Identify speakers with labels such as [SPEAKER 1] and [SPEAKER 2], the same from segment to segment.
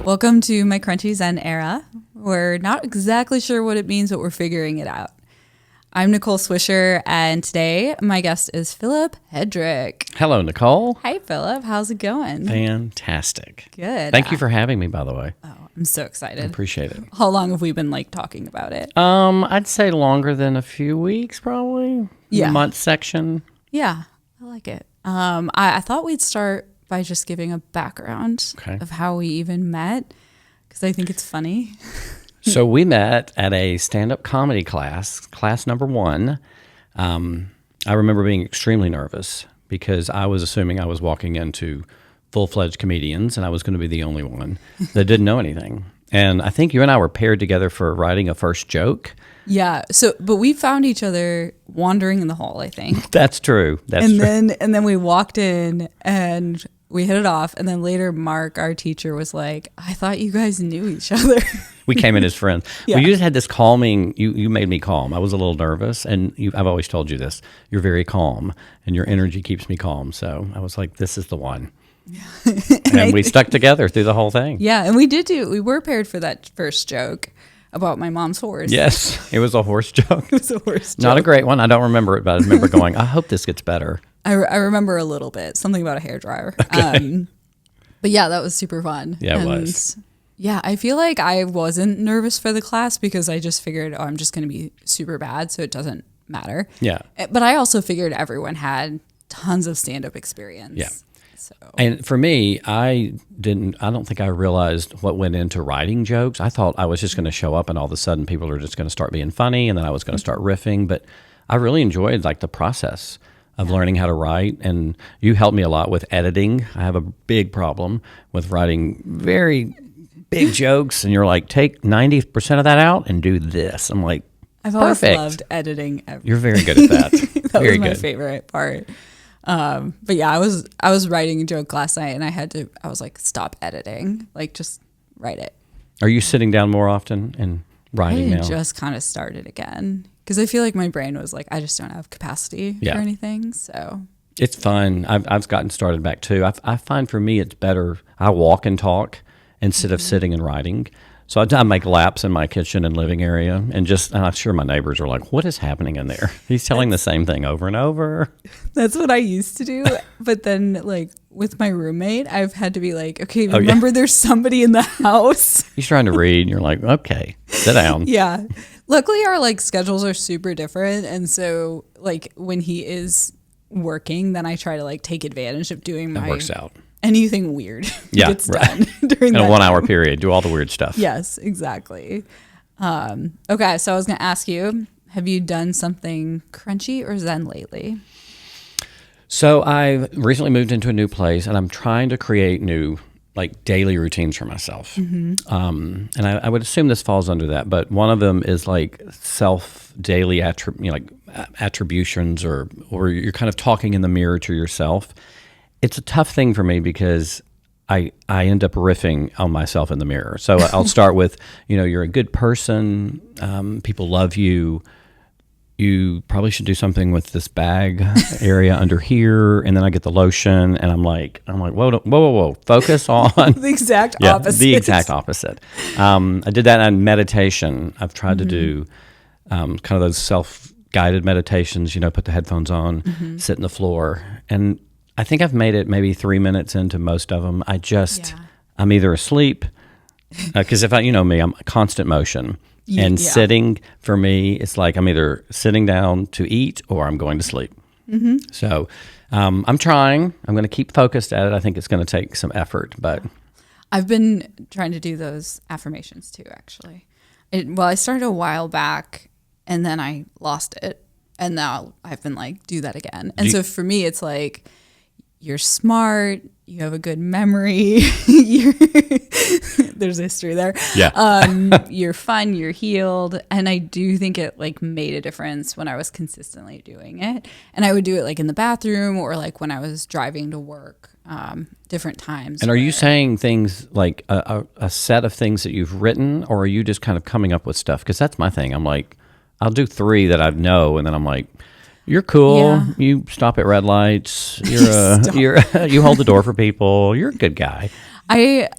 [SPEAKER 1] Welcome to my Crunchy Zen era. We're not exactly sure what it means, but we're figuring it out. I'm Nicole Swisher, and today my guest is Phillip Headrick.
[SPEAKER 2] Hello, Nicole.
[SPEAKER 1] Hi, Phillip. How's it going?
[SPEAKER 2] Fantastic.
[SPEAKER 1] Good.
[SPEAKER 2] Thank you for having me, by the way.
[SPEAKER 1] Oh, I'm so excited.
[SPEAKER 2] I appreciate it.
[SPEAKER 1] How long have we been talking about it?
[SPEAKER 2] I'd say longer than a few weeks, probably.
[SPEAKER 1] Yeah.
[SPEAKER 2] Month section.
[SPEAKER 1] Yeah, I like it. I thought we'd start by just giving a background of how we even met, because I think it's funny.
[SPEAKER 2] So we met at a stand-up comedy class number 1. I remember being extremely nervous because I was assuming I was walking into full-fledged comedians and I was going to be the only one that didn't know anything. And I think you and I were paired together for writing a first joke.
[SPEAKER 1] Yeah. But we found each other wandering in the hall, I think.
[SPEAKER 2] That's true.
[SPEAKER 1] And then we walked in and we hit it off. And then later, Mark, our teacher, was like, I thought you guys knew each other.
[SPEAKER 2] We came in as friends.
[SPEAKER 1] Yeah.
[SPEAKER 2] Well, you just had this calming, you made me calm. I was a little nervous, and I've always told you this. You're very calm, and your energy keeps me calm. So I was like, this is the one. And we stuck together through the whole thing.
[SPEAKER 1] Yeah, and we were paired for that first joke about my mom's horse.
[SPEAKER 2] Yes, it was a horse joke.
[SPEAKER 1] It was a horse joke.
[SPEAKER 2] Not a great one. I don't remember it, but I remember going, I hope this gets better.
[SPEAKER 1] I remember a little bit, something about a hairdryer. Okay. But yeah, that was super fun.
[SPEAKER 2] Yeah, it was.
[SPEAKER 1] Yeah, I feel like I wasn't nervous for the class because I just figured, I'm just going to be super bad, so it doesn't matter.
[SPEAKER 2] Yeah.
[SPEAKER 1] But I also figured everyone had tons of stand-up experience.
[SPEAKER 2] Yeah.
[SPEAKER 1] So.
[SPEAKER 2] And for me, I don't think I realized what went into writing jokes. I thought I was just going to show up and all of a sudden people are just going to start being funny and then I was going to start riffing. But I really enjoyed the process of learning how to write. And you helped me a lot with editing. I have a big problem with writing very big jokes. And you're like, take 90% of that out and do this. I'm like,
[SPEAKER 1] I've
[SPEAKER 2] perfect.
[SPEAKER 1] always loved editing.
[SPEAKER 2] You're very good at that.
[SPEAKER 1] That
[SPEAKER 2] very
[SPEAKER 1] was my
[SPEAKER 2] good.
[SPEAKER 1] favorite part. But yeah, I was writing a joke last night and I was like, stop editing, just write it.
[SPEAKER 2] Are you sitting down more often and writing now?
[SPEAKER 1] I just kind of started again because I feel like my brain was like, I just don't have capacity for anything. So
[SPEAKER 2] it's fun. I've gotten started back too. I find for me it's better. I walk and talk instead of sitting and writing. So I make laps in my kitchen and living area, and I'm sure my neighbors are like, "What is happening in there? He's telling the same thing over and over."
[SPEAKER 1] That's what I used to do, but then with my roommate, I've had to be like, "Okay, remember, there's somebody in the house."
[SPEAKER 2] He's trying to read, and you're like, "Okay, sit down."
[SPEAKER 1] Yeah. Luckily, our schedules are super different, and so when he is working, then I try to take advantage of doing
[SPEAKER 2] That works out.
[SPEAKER 1] Anything weird gets done during
[SPEAKER 2] in a 1 hour
[SPEAKER 1] time.
[SPEAKER 2] period. Do all the weird stuff.
[SPEAKER 1] Yes, exactly. Okay, so I was going to ask you, have you done something crunchy or zen lately?
[SPEAKER 2] So I've recently moved into a new place, and I'm trying to create new daily routines for myself. Mm-hmm. And I would assume this falls under that, but one of them is self daily attributions, or you're kind of talking in the mirror to yourself. It's a tough thing for me because I end up riffing on myself in the mirror. So I'll start with, you're a good person. People love you. You probably should do something with this bag area under here. And then I get the lotion and I'm like, whoa. Focus on
[SPEAKER 1] the exact opposite.
[SPEAKER 2] The exact opposite. I did that in meditation. I've tried to do kind of those self-guided meditations, put the headphones on, sit in the floor. And I think I've made it maybe 3 minutes into most of them. I'm either asleep, because if you know me, I'm constant motion. And sitting, for me, it's I'm either sitting down to eat or I'm going to sleep. Mm-hmm. So I'm trying. I'm going to keep focused at it. I think it's going to take some effort. But
[SPEAKER 1] I've been trying to do those affirmations too, actually. I started a while back and then I lost it. And now I've been do that again. And so for me, it's you're smart, you have a good memory, there's history there.
[SPEAKER 2] Yeah.
[SPEAKER 1] You're fun, you're healed. And I do think it made a difference when I was consistently doing it. And I would do it in the bathroom or when I was driving to work, different times.
[SPEAKER 2] And are you saying things a set of things that you've written, or are you just kind of coming up with stuff? Because that's my thing. I'm I'll do 3 that I know, and then I'm you're cool. Yeah. You stop at red lights. You hold the door for people. You're a good guy.
[SPEAKER 1] I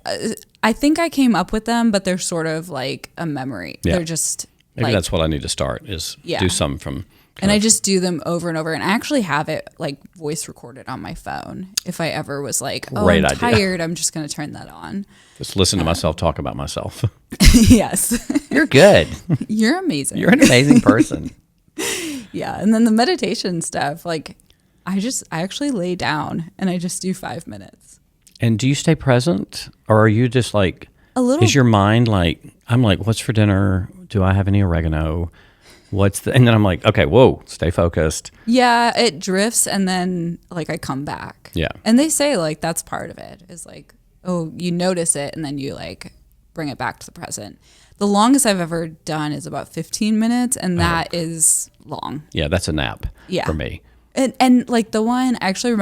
[SPEAKER 1] I think I came up with them, but they're sort of like a memory.
[SPEAKER 2] Yeah.
[SPEAKER 1] They're just
[SPEAKER 2] Maybe
[SPEAKER 1] like,
[SPEAKER 2] that's what I need to start is do some from.
[SPEAKER 1] And I just do them over and over. And I actually have it like voice recorded on my phone. If I ever was like, oh, I'm tired, I'm just going to turn that on.
[SPEAKER 2] Just listen to myself talk about myself.
[SPEAKER 1] Yes.
[SPEAKER 2] You're good.
[SPEAKER 1] You're amazing.
[SPEAKER 2] You're an amazing person.
[SPEAKER 1] Yeah. And then the meditation stuff, like I actually lay down and I just do 5 minutes.
[SPEAKER 2] And do you stay present, or are you just like,
[SPEAKER 1] a little?
[SPEAKER 2] Is your mind like, I'm like, what's for dinner? Do I have any oregano? And then I'm like, okay, whoa, stay focused.
[SPEAKER 1] Yeah, it drifts and then like I come back.
[SPEAKER 2] Yeah.
[SPEAKER 1] And they say like that's part of it is like, oh, you notice it and then you like bring it back to the present. The longest I've ever done is about 15 minutes and that is long.
[SPEAKER 2] Yeah, that's a nap for me.
[SPEAKER 1] And like the one I actually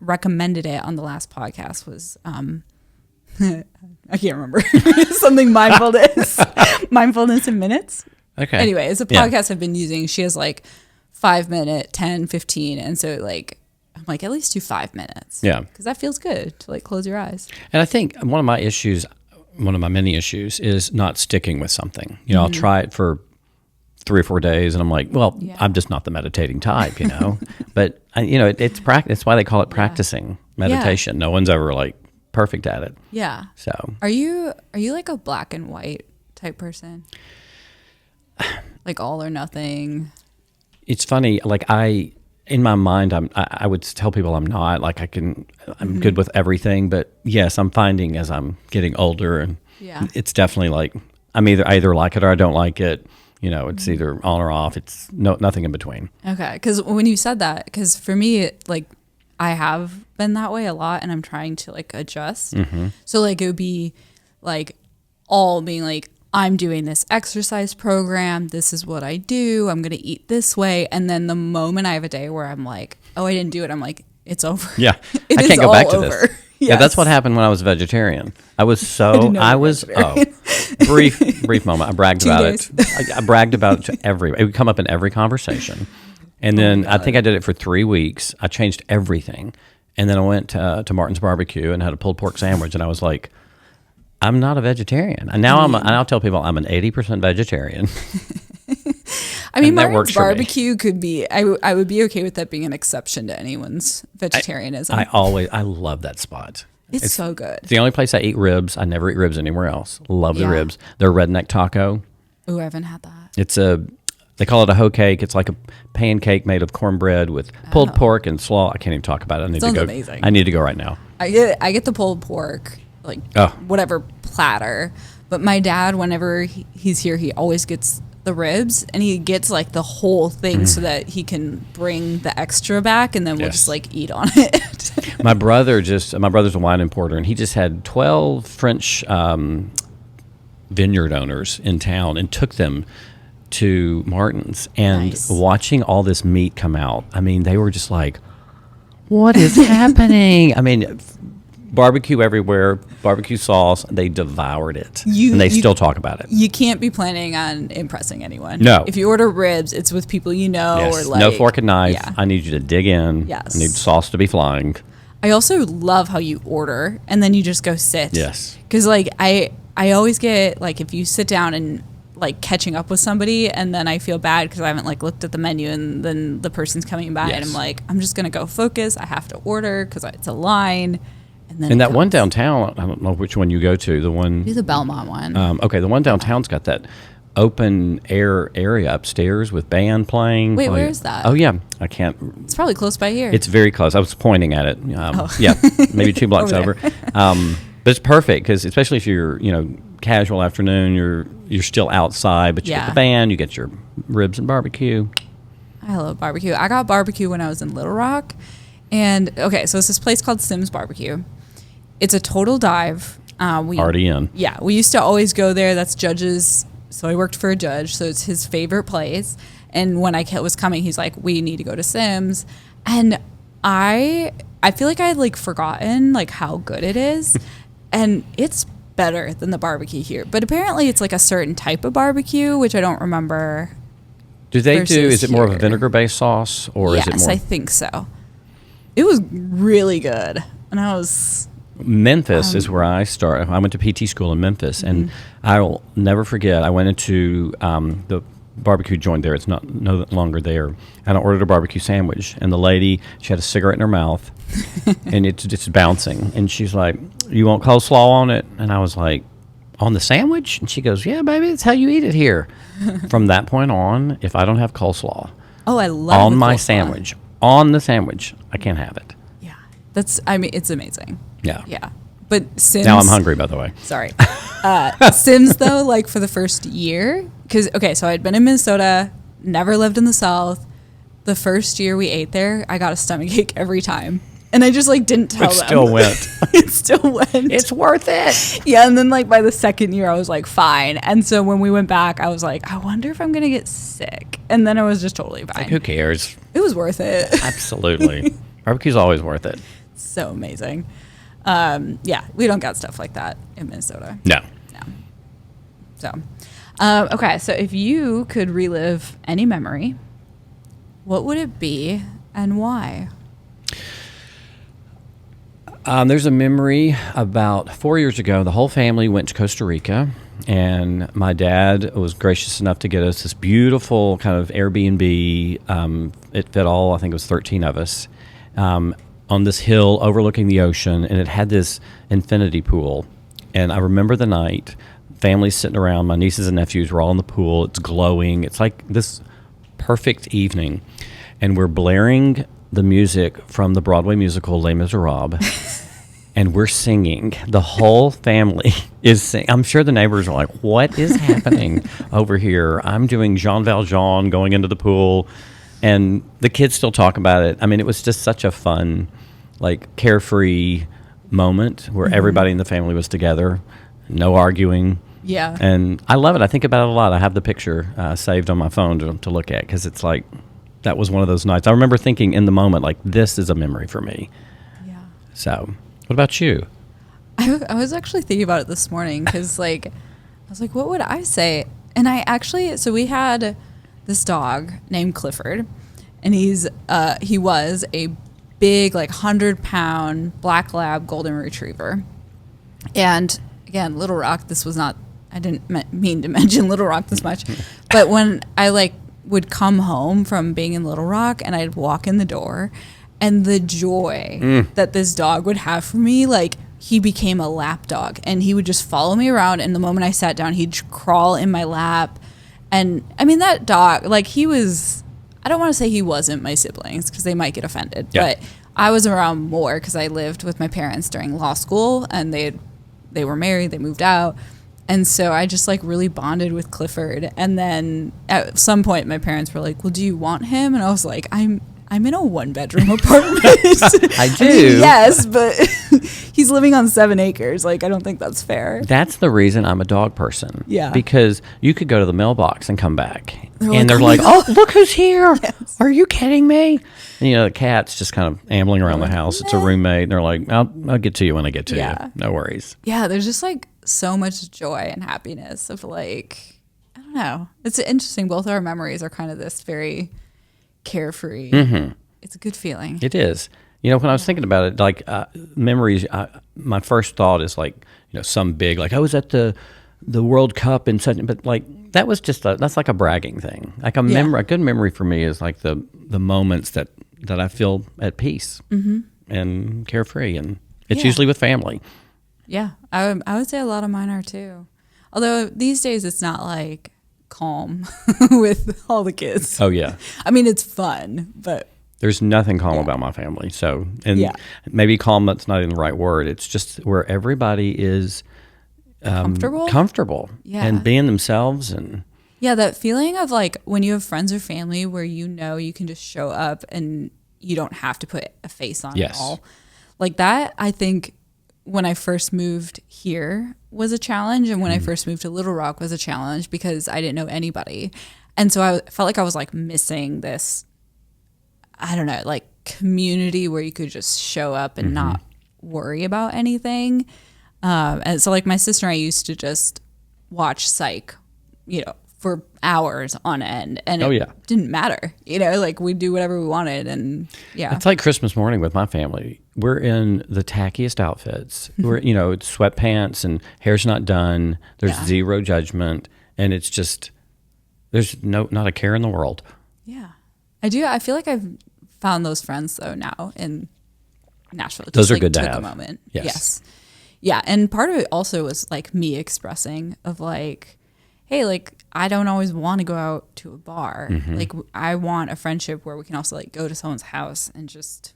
[SPEAKER 1] recommended it on the last podcast was I can't remember. Something mindfulness in minutes.
[SPEAKER 2] Okay.
[SPEAKER 1] Anyway, it's a podcast I've been using. She has like 5 minute, 10, 15. And so like, I'm like, at least do 5 minutes.
[SPEAKER 2] Yeah.
[SPEAKER 1] Because that feels good to like close your eyes.
[SPEAKER 2] And I think one of my many issues is not sticking with something. You know, I'll try it for 3 or 4 days and I'm like, well, I'm just not the meditating type, you know, but it's practice. That's why they call it practicing meditation. No one's ever like perfect at it.
[SPEAKER 1] Yeah.
[SPEAKER 2] So
[SPEAKER 1] are you like a black and white type person? Like all or nothing.
[SPEAKER 2] It's funny. Like in my mind, I would tell people I'm not. Like I'm good with everything. But yes, I'm finding as I'm getting older, and it's definitely like I either like it or I don't like it. You know, it's either on or off. It's nothing in between.
[SPEAKER 1] Okay, because when you said that, because for me, like I have been that way a lot, and I'm trying to like adjust. So like it would be like all being like, I'm doing this exercise program. This is what I do. I'm going to eat this way. And then the moment I have a day where I'm like, oh, I didn't do it. I'm like, it's over.
[SPEAKER 2] Yeah.
[SPEAKER 1] I
[SPEAKER 2] can't go back to
[SPEAKER 1] over.
[SPEAKER 2] this.
[SPEAKER 1] Yes.
[SPEAKER 2] Yeah. That's what happened when I was a vegetarian. Brief moment. I bragged about it. I bragged about it to it would come up in every conversation. And then I think I did it for 3 weeks. I changed everything. And then I went to Martin's Barbecue and had a pulled pork sandwich. And I was like, I'm not a vegetarian. And now I'll tell people I'm an 80% vegetarian.
[SPEAKER 1] I mean, Martin's Barbecue could be, I would be okay with that being an exception to anyone's vegetarianism.
[SPEAKER 2] I love that spot.
[SPEAKER 1] It's so good.
[SPEAKER 2] It's the only place I eat ribs. I never eat ribs anywhere else. Love the ribs. Their redneck taco.
[SPEAKER 1] Ooh, I haven't had that.
[SPEAKER 2] They call it a hoe cake. It's like a pancake made of cornbread with pulled pork and slaw. I can't even talk about it.
[SPEAKER 1] Amazing.
[SPEAKER 2] I need to go right now.
[SPEAKER 1] I get the pulled pork, like whatever platter. But my dad, whenever he's here, he always gets the ribs and he gets like the whole thing so that he can bring the extra back and then we'll just like eat on it.
[SPEAKER 2] My brother's a wine importer and he just had 12 French vineyard owners in town and took them to Martin's and watching all this meat come out. I mean, they were just like, what is happening? I mean, barbecue everywhere, barbecue sauce. They devoured it, and they still talk about it.
[SPEAKER 1] You can't be planning on impressing anyone.
[SPEAKER 2] No.
[SPEAKER 1] If you order ribs, it's with people you know or like.
[SPEAKER 2] No fork and knife. Yeah. I need you to dig in.
[SPEAKER 1] Yes.
[SPEAKER 2] I need sauce to be flying.
[SPEAKER 1] I also love how you order and then you just go sit.
[SPEAKER 2] Yes.
[SPEAKER 1] Because like I always get like if you sit down and like catching up with somebody and then I feel bad because I haven't like looked at the menu and then the person's coming by and I'm like, I'm just gonna go focus. I have to order because it's a line. And
[SPEAKER 2] that one downtown, I don't know which one you go to. The one,
[SPEAKER 1] do the Belmont one.
[SPEAKER 2] Okay, the one downtown's got that open air area upstairs with band playing.
[SPEAKER 1] Wait, where is that?
[SPEAKER 2] Oh yeah, I can't.
[SPEAKER 1] It's probably close by here.
[SPEAKER 2] It's very close. I was pointing at it. Yeah, maybe 2 blocks over. But it's perfect because especially if you're casual afternoon, you're still outside, but you get the band, you get your ribs and barbecue.
[SPEAKER 1] I love barbecue. I got barbecue when I was in Little Rock, and okay, so it's this place called Sim's Barbecue. It's a total dive.
[SPEAKER 2] Already in.
[SPEAKER 1] Yeah, we used to always go there. That's Judge's. So I worked for a judge, so it's his favorite place. And when I was coming, he's like, "We need to go to Sim's," and I feel like I had like forgotten like how good it is, and it's better than the barbecue here. But apparently, it's like a certain type of barbecue, which I don't remember.
[SPEAKER 2] Do they do? Is it more of a vinegar-based sauce, or is it more?
[SPEAKER 1] Yes, I think so. It was really good, and I was
[SPEAKER 2] Memphis is where I started. I went to PT school in Memphis, and I'll never forget. I went into the barbecue joint there. It's no longer there. And I ordered a barbecue sandwich, and the lady, she had a cigarette in her mouth, and it's just bouncing. And she's like, "You want coleslaw on it?" And I was like, "On the sandwich?" And she goes, "Yeah, baby, that's how you eat it here." From that point on, if I don't have coleslaw,
[SPEAKER 1] I love
[SPEAKER 2] on my
[SPEAKER 1] coleslaw.
[SPEAKER 2] sandwich, on the sandwich, I can't have it.
[SPEAKER 1] Yeah, it's amazing.
[SPEAKER 2] Yeah.
[SPEAKER 1] Yeah. But Sims.
[SPEAKER 2] Now I'm hungry, by the way.
[SPEAKER 1] Sorry. Sims, though, like for the first year, so I'd been in Minnesota, never lived in the South. The first year we ate there, I got a stomachache every time. And I just like didn't tell them.
[SPEAKER 2] It still went.
[SPEAKER 1] It still went.
[SPEAKER 2] It's worth it.
[SPEAKER 1] Yeah. And then like by the second year, I was like, fine. And so when we went back, I was like, I wonder if I'm going to get sick. And then I was just totally fine.
[SPEAKER 2] Like, who cares?
[SPEAKER 1] It was worth it.
[SPEAKER 2] Absolutely. Barbecue's always worth it.
[SPEAKER 1] So amazing. Yeah, we don't got stuff like that in Minnesota.
[SPEAKER 2] No.
[SPEAKER 1] So, okay. So if you could relive any memory, what would it be and why?
[SPEAKER 2] There's a memory about 4 years ago. The whole family went to Costa Rica, and my dad was gracious enough to get us this beautiful kind of Airbnb. It fit all, I think it was 13 of us, on this hill overlooking the ocean, and it had this infinity pool. And I remember the night, families sitting around, my nieces and nephews were all in the pool. It's glowing. It's like this perfect evening. And we're blaring the music from the Broadway musical Les Miserables, and we're singing. The whole family is singing. I'm sure the neighbors are like, what is happening over here? I'm doing Jean Valjean going into the pool, and the kids still talk about it. I mean, it was just such a fun, like, carefree moment where everybody in the family was together, no arguing.
[SPEAKER 1] Yeah.
[SPEAKER 2] And I love it. I think about it a lot. I have the picture saved on my phone to look at, because it's like, that was one of those nights. I remember thinking in the moment, like, this is a memory for me.
[SPEAKER 1] Yeah.
[SPEAKER 2] So, what about you?
[SPEAKER 1] I was actually thinking about it this morning because, like, I was like, what would I say? And so we had this dog named Clifford, and he was a big, like, 100-pound black lab golden retriever. And again, Little Rock, I didn't mean to mention Little Rock this much, but when I, like, would come home from being in Little Rock and I'd walk in the door, and the joy that this dog would have for me, like, he became a lap dog, and he would just follow me around, and the moment I sat down, he'd crawl in my lap. And I mean, that dog, like, I don't want to say he wasn't my siblings because they might get offended, but I was around more because I lived with my parents during law school, and they were married, they moved out. And so I just, like, really bonded with Clifford. And then at some point, my parents were like, well, do you want him? And I was like, I'm in a 1-bedroom apartment.
[SPEAKER 2] I do.
[SPEAKER 1] mean, yes, but he's living on 7 acres. Like, I don't think that's fair.
[SPEAKER 2] That's the reason I'm a dog person.
[SPEAKER 1] Yeah.
[SPEAKER 2] Because you could go to the mailbox and come back,
[SPEAKER 1] They're
[SPEAKER 2] like, oh, look who's here.
[SPEAKER 1] Yes.
[SPEAKER 2] Are you kidding me? And, the cat's just kind of ambling around the house. It's a roommate. And they're like, I'll get to you when I get to you. No worries.
[SPEAKER 1] Yeah, there's just, like, so much joy and happiness of, like, I don't know. It's interesting. Both our memories are kind of this very carefree. It's a good feeling.
[SPEAKER 2] It is. When I was thinking about it, like, memories, my first thought is, like, some big, like, I was at the World Cup and such, but, like, that was just that's like a bragging thing. Like, a good memory for me is, like, the moments that I feel at peace and carefree, and it's usually with family.
[SPEAKER 1] Yeah, I would say a lot of mine are too. Although these days it's not, like, calm with all the kids.
[SPEAKER 2] Oh, yeah.
[SPEAKER 1] I mean, it's fun, but
[SPEAKER 2] there's nothing calm about my family. So, and maybe calm, that's not even the right word. It's just where everybody is comfortable and being themselves. And
[SPEAKER 1] yeah, that feeling of, like, when you have friends or family where you can just show up and you don't have to put a face on at all. Like that, I think, when I first moved here was a challenge, and when I first moved to Little Rock was a challenge because I didn't know anybody. And so I felt like I was, like, missing this, I don't know, like, community where you could just show up and not worry about anything. And so, like, my sister and I used to just watch Psych, for hours on end, and it didn't matter, like, we'd do whatever we wanted. And it's
[SPEAKER 2] like Christmas morning with my family. we're in the tackiest outfits. We're, it's sweatpants and hair's not done. There's zero judgment. And it's just, there's not a care in the world.
[SPEAKER 1] Yeah. I do. I feel like I've found those friends though now in Nashville. It
[SPEAKER 2] Those
[SPEAKER 1] just,
[SPEAKER 2] are good to
[SPEAKER 1] took
[SPEAKER 2] have.
[SPEAKER 1] a moment.
[SPEAKER 2] Yes.
[SPEAKER 1] Yeah. And part of it also was like me expressing of like, hey, like I don't always want to go out to a bar. Like I want a friendship where we can also like go to someone's house and just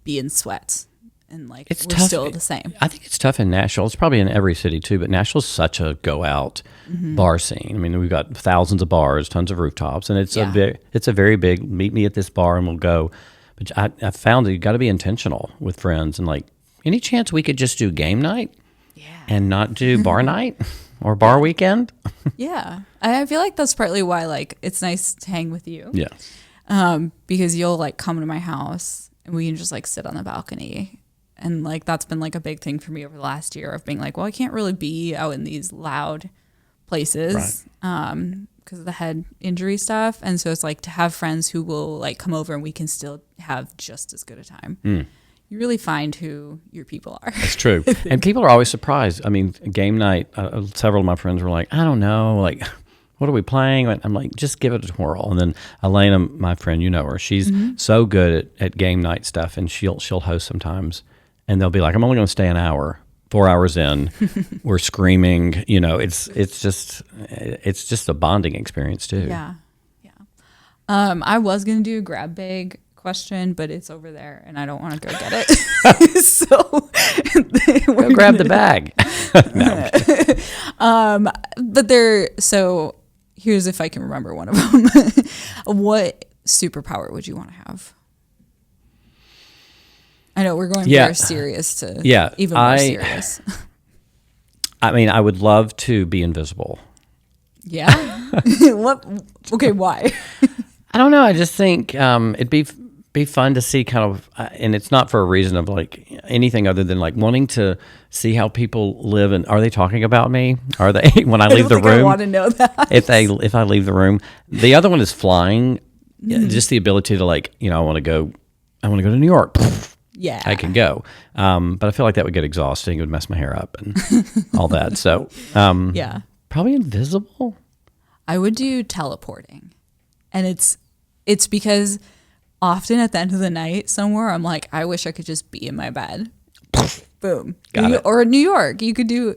[SPEAKER 1] be in sweats and like we're
[SPEAKER 2] tough.
[SPEAKER 1] still the same.
[SPEAKER 2] I think it's tough in Nashville. It's probably in every city too, but Nashville's such a go out bar scene. I mean, we've got thousands of bars, tons of rooftops, and it's a very big meet me at this bar and we'll go. But I found that you got to be intentional with friends and like any chance we could just do game night and not do bar night or bar weekend.
[SPEAKER 1] Yeah. I feel like that's partly why like it's nice to hang with you.
[SPEAKER 2] Yeah.
[SPEAKER 1] Because you'll like come to my house and we can just like sit on the balcony. And like that's been like a big thing for me over the last year of being like, well, I can't really be out in these loud places because of the head injury stuff. And so it's like to have friends who will like come over and we can still have just as good a time. You really find who your people are.
[SPEAKER 2] It's true. And people are always surprised. I mean, game night, several of my friends were like, I don't know, like, what are we playing? I'm like, just give it a whirl. And then Elena, my friend, you know her, she's so good at game night stuff, and she'll host sometimes. And they'll be like, I'm only going to stay an hour. 4 hours in, we're screaming. It's just a bonding experience too.
[SPEAKER 1] Yeah. I was going to do a grab bag question, but it's over there and I don't want to go get it. So
[SPEAKER 2] go grab the bag.
[SPEAKER 1] But so here's if I can remember one of them. What superpower would you want to have? I know we're going very serious to even more serious.
[SPEAKER 2] I mean, I would love to be invisible.
[SPEAKER 1] Yeah. What? Okay. Why?
[SPEAKER 2] I don't know. I just think it'd be fun to see kind of, and it's not for a reason of like anything other than like wanting to see how people live and are they talking about me? Are they when I leave the room? I
[SPEAKER 1] want to know that.
[SPEAKER 2] If I leave the room. The other one is flying. Just the ability to like, I want to go to New York.
[SPEAKER 1] Yeah,
[SPEAKER 2] I can go. But I feel like that would get exhausting. It would mess my hair up and all that. So probably invisible.
[SPEAKER 1] I would do teleporting. And it's because often at the end of the night somewhere, I'm like, I wish I could just be in my bed. Boom.
[SPEAKER 2] Got it.
[SPEAKER 1] Or New York. You can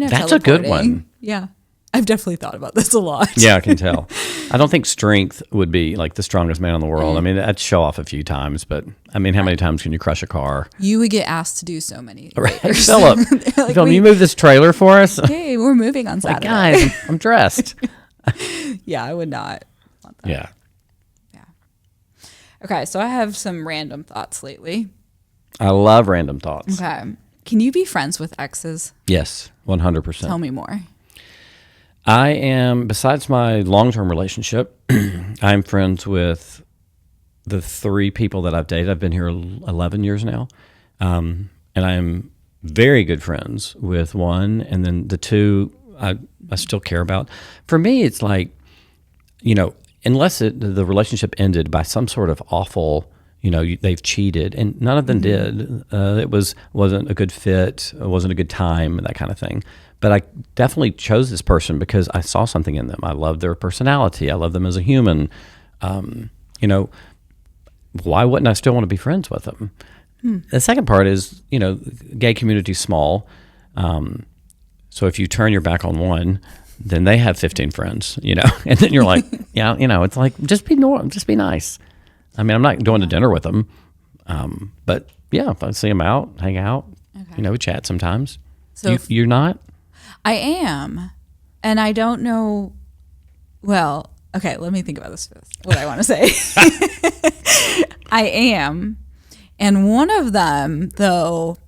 [SPEAKER 1] have
[SPEAKER 2] That's a good one.
[SPEAKER 1] Yeah. I've definitely thought about this a lot.
[SPEAKER 2] Yeah, I can tell. I don't think strength would be like the strongest man in the world. I mean, I'd show off a few times, but I mean, how many times can you crush a car?
[SPEAKER 1] You would get asked to do so many.
[SPEAKER 2] Right. Phillip, like, Phillip, you move this trailer for us?
[SPEAKER 1] Hey, we're moving on Saturday.
[SPEAKER 2] Like, guys, I'm dressed.
[SPEAKER 1] Yeah, I would not want that.
[SPEAKER 2] Yeah.
[SPEAKER 1] Okay, so I have some random thoughts lately.
[SPEAKER 2] I love random thoughts.
[SPEAKER 1] Okay. Can you be friends with exes?
[SPEAKER 2] Yes, 100%.
[SPEAKER 1] Tell me more.
[SPEAKER 2] I am, besides my long-term relationship, I'm friends with the 3 people that I've dated. I've been here 11 years now. And I am very good friends with one. And then the 2 I still care about. For me, it's like, unless the relationship ended by some sort of awful, they've cheated, and none of them did. It wasn't a good fit. It wasn't a good time, that kind of thing. But I definitely chose this person because I saw something in them. I love their personality. I love them as a human. Why wouldn't I still want to be friends with them? The second part is, gay community's small. So if you turn your back on one, then they have 15 friends, and then you're like, it's like, just be nice. I mean, I'm not going to dinner with them. But yeah, if I see them out, hang out, we chat sometimes. So you're not?
[SPEAKER 1] I am. And I don't know. Well, okay, let me think about this first, what I want to say. I am. And one of them, though,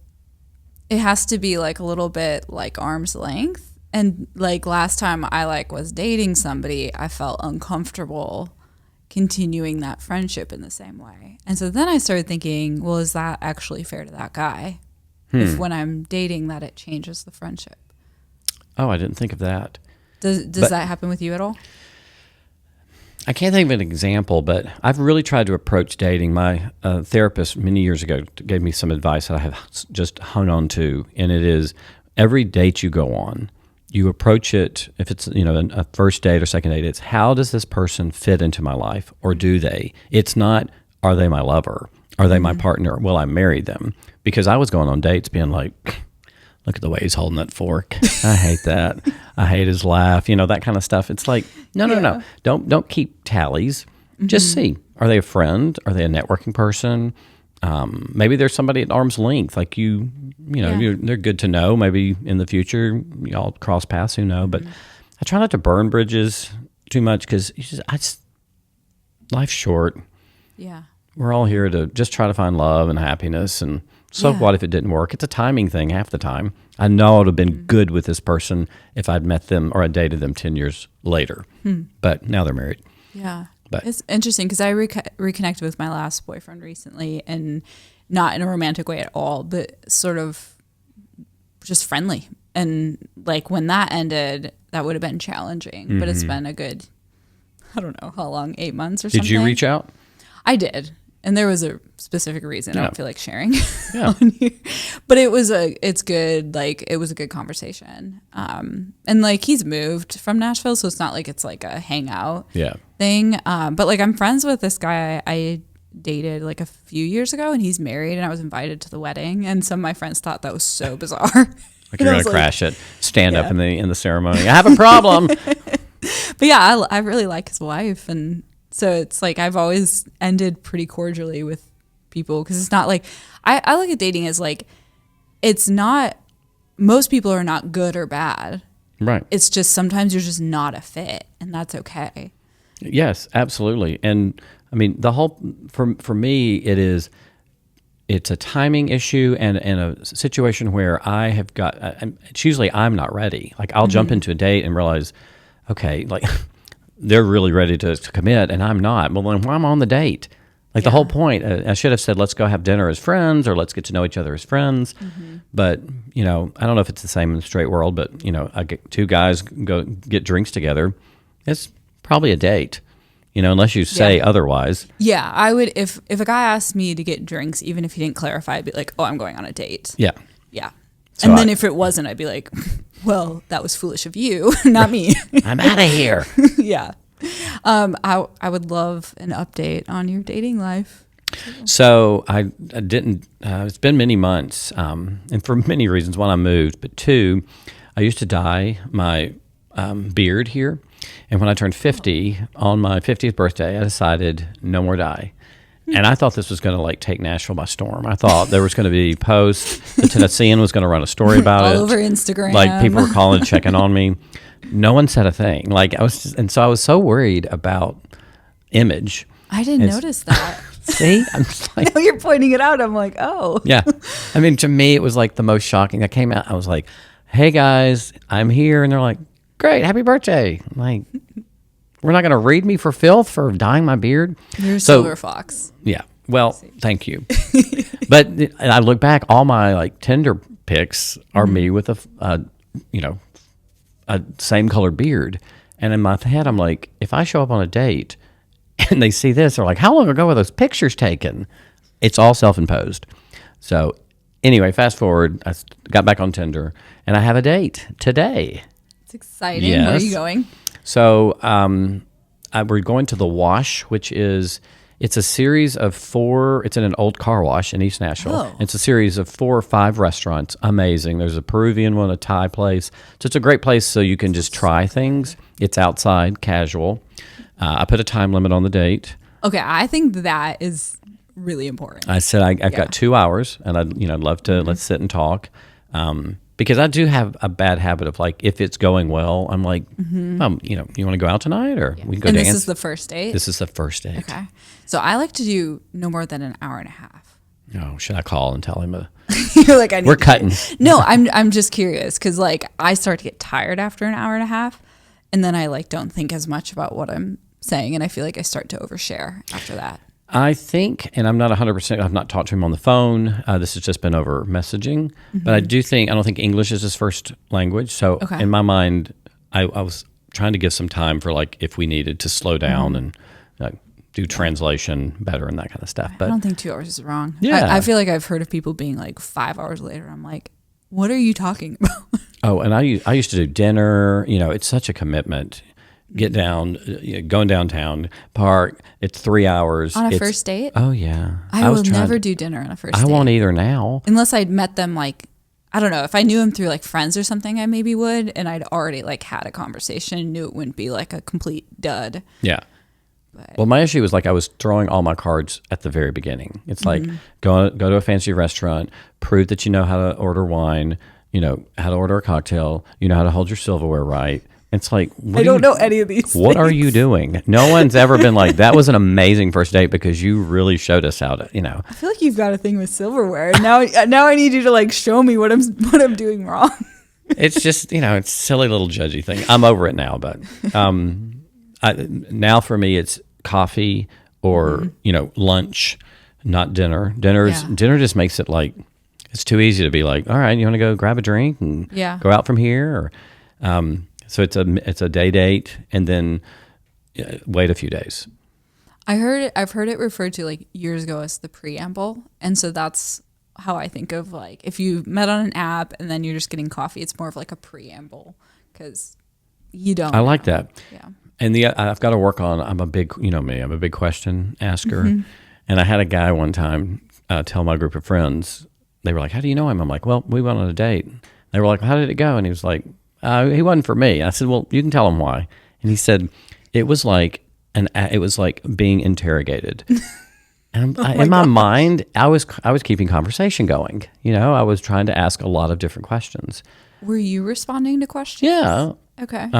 [SPEAKER 1] it has to be like a little bit like arm's length. And like last time I like was dating somebody, I felt uncomfortable continuing that friendship in the same way. And so then I started thinking, well, is that actually fair to that guy? If when I'm dating that it changes the friendship. Oh,
[SPEAKER 2] I didn't think of that.
[SPEAKER 1] Does that happen with you at all?
[SPEAKER 2] I can't think of an example, but I've really tried to approach dating. My therapist many years ago gave me some advice that I have just hung on to, and it is every date you go on, you approach it, if it's a first date or second date, it's how does this person fit into my life, or do they? It's not, are they my lover? Are they my partner? Will I marry them? Because I was going on dates being like, look at the way he's holding that fork. I hate that. I hate his laugh. That kind of stuff. It's like, no. Don't keep tallies. Just see. Are they a friend? Are they a networking person? Maybe there's somebody at arm's length. Like they're good to know. Maybe in the future, y'all cross paths, who know. But I try not to burn bridges too much because life's short.
[SPEAKER 1] Yeah.
[SPEAKER 2] We're all here to just try to find love and happiness. And so what if it didn't work? It's a timing thing half the time. I know I would have been good with this person if I'd met them or I dated them 10 years later. But now they're married.
[SPEAKER 1] Yeah.
[SPEAKER 2] But
[SPEAKER 1] it's interesting because I reconnected with my last boyfriend recently, and not in a romantic way at all, but sort of just friendly. And like when that ended, that would have been challenging, but it's been a good, I don't know how long, 8 months or something.
[SPEAKER 2] Did you reach out?
[SPEAKER 1] I did. And there was a specific reason. I don't feel like sharing
[SPEAKER 2] Yeah.
[SPEAKER 1] on here. But it's good. Like, it was a good conversation. And like, he's moved from Nashville, so it's not like it's like a hangout thing. But like, I'm friends with this guy I dated like a few years ago, and he's married, and I was invited to the wedding. And some of my friends thought that was so bizarre.
[SPEAKER 2] Like you're going to crash it, stand up in the ceremony. I have a problem.
[SPEAKER 1] But yeah, I really like his wife, and so it's like I've always ended pretty cordially with people, because it's not like I look at dating as like, it's not, most people are not good or bad.
[SPEAKER 2] Right.
[SPEAKER 1] It's just sometimes you're just not a fit, and that's okay.
[SPEAKER 2] Yes, absolutely. And I mean, the whole, for me, it's a timing issue and a situation where I have got, it's usually I'm not ready. Like I'll jump into a date and realize, okay, like they're really ready to commit and I'm not. Well, then why am I on the date? Like the whole point, I should have said, let's go have dinner as friends, or let's get to know each other as friends. But, I don't know if it's the same in the straight world, but, I get two guys go get drinks together. It's probably a date, unless you say otherwise.
[SPEAKER 1] Yeah, I would, if a guy asked me to get drinks, even if he didn't clarify, I'd be like, oh, I'm going on a date.
[SPEAKER 2] Yeah.
[SPEAKER 1] Yeah. So and then if it wasn't, I'd be like, well, that was foolish of you, not me.
[SPEAKER 2] I'm out of here.
[SPEAKER 1] Yeah. I would love an update on your dating life.
[SPEAKER 2] So I didn't, it's been many months, and for many reasons. One, I moved, but two, I used to dye my beard here. And when I turned 50, on my 50th birthday, I decided no more dye. And I thought this was going to like take Nashville by storm. I thought there was going to be posts. The Tennessean was going to run a story about it.
[SPEAKER 1] All over Instagram.
[SPEAKER 2] Like people were calling, checking on me. No one said a thing. Like and so I was so worried about image.
[SPEAKER 1] I didn't notice that.
[SPEAKER 2] See? I'm just like,
[SPEAKER 1] now you're pointing it out. I'm like, oh.
[SPEAKER 2] Yeah. I mean, to me, it was like the most shocking. I came out, I was like, hey guys, I'm here. And they're like, great, happy birthday. I'm like, we're not going to read me for filth for dyeing my beard.
[SPEAKER 1] You're a silver fox.
[SPEAKER 2] Yeah. Well, thank you. But I look back, all my like Tinder pics are me with a same color beard. And in my head, I'm like, if I show up on a date and they see this, they're like, how long ago were those pictures taken? It's all self-imposed. So anyway, fast forward, I got back on Tinder and I have a date today.
[SPEAKER 1] It's exciting.
[SPEAKER 2] Yes.
[SPEAKER 1] Where are you going?
[SPEAKER 2] So we're going to The Wash, which it's a series of 4, it's in an old car wash in East Nashville.
[SPEAKER 1] Oh.
[SPEAKER 2] It's a series of 4 or 5 restaurants. Amazing. There's a Peruvian one, a Thai place. So it's a great place so you can just try things. It's outside, casual. I put a time limit on the date.
[SPEAKER 1] Okay, I think that is really important.
[SPEAKER 2] I said I've got 2 hours, and I'd love to let's sit and talk. Because I do have a bad habit of like, if it's going well, I'm like, you want to go out tonight, or we can go dance?
[SPEAKER 1] This is the first date?
[SPEAKER 2] This is the first date.
[SPEAKER 1] Okay. So I like to do no more than an hour and a half.
[SPEAKER 2] Oh, should I call and tell him?
[SPEAKER 1] You're like,
[SPEAKER 2] we're cutting.
[SPEAKER 1] No, I'm just curious, because like I start to get tired after an hour and a half, and then I like don't think as much about what I'm saying, and I feel like I start to overshare after that.
[SPEAKER 2] I think, and I'm not 100%, I've not talked to him on the phone. This has just been over messaging. But I don't think English is his first language. So in my mind, I was trying to give some time for like if we needed to slow down and do translation better and that kind of stuff. But
[SPEAKER 1] I don't think 2 hours is wrong.
[SPEAKER 2] Yeah.
[SPEAKER 1] I feel like I've heard of people being like 5 hours later. I'm like, what are you talking about?
[SPEAKER 2] Oh, and I used to do dinner. You know, it's such a commitment. Get down, going downtown, park. It's 3 hours.
[SPEAKER 1] On a first date?
[SPEAKER 2] Oh, yeah.
[SPEAKER 1] I will never do dinner on a first date.
[SPEAKER 2] I won't either now.
[SPEAKER 1] Unless I'd met them like, I don't know, if I knew him through like friends or something, I maybe would. And I'd already like had a conversation and knew it wouldn't be like a complete dud.
[SPEAKER 2] Yeah.
[SPEAKER 1] But,
[SPEAKER 2] well, my issue was like I was throwing all my cards at the very beginning. It's like go to a fancy restaurant, prove that you know how to order wine, you know how to order a cocktail, you know how to hold your silverware right. It's like
[SPEAKER 1] I don't know any of these
[SPEAKER 2] What
[SPEAKER 1] things.
[SPEAKER 2] are you doing? No one's ever been like, that was an amazing first date because you really showed us how to, you know.
[SPEAKER 1] I feel like you've got a thing with silverware. And now I need you to like show me what I'm doing wrong.
[SPEAKER 2] It's just, you know, it's a silly little judgy thing. I'm over it now, but now for me it's coffee or, you know, lunch, not dinner. Dinner just makes it like, it's too easy to be like, all right, you want to go grab a drink and go out from here? Or, so it's a day date and then wait a few days.
[SPEAKER 1] I've heard it referred to like years ago as the preamble. And so that's how I think of like, if you met on an app and then you're just getting coffee, it's more of like a preamble because you don't.
[SPEAKER 2] I like that.
[SPEAKER 1] Yeah.
[SPEAKER 2] And I've got to work on, I'm a big, you know me, I'm a big question asker. And I had a guy one time tell my group of friends, they were like, how do you know him? I'm like, well, we went on a date. They were like, how did it go? And he was like, he wasn't for me. I said, well, you can tell him why. And he said, it was like being interrogated. And in my mind, I was keeping conversation going. You know, I was trying to ask a lot of different questions.
[SPEAKER 1] Were you responding to questions?
[SPEAKER 2] Yeah.
[SPEAKER 1] Okay.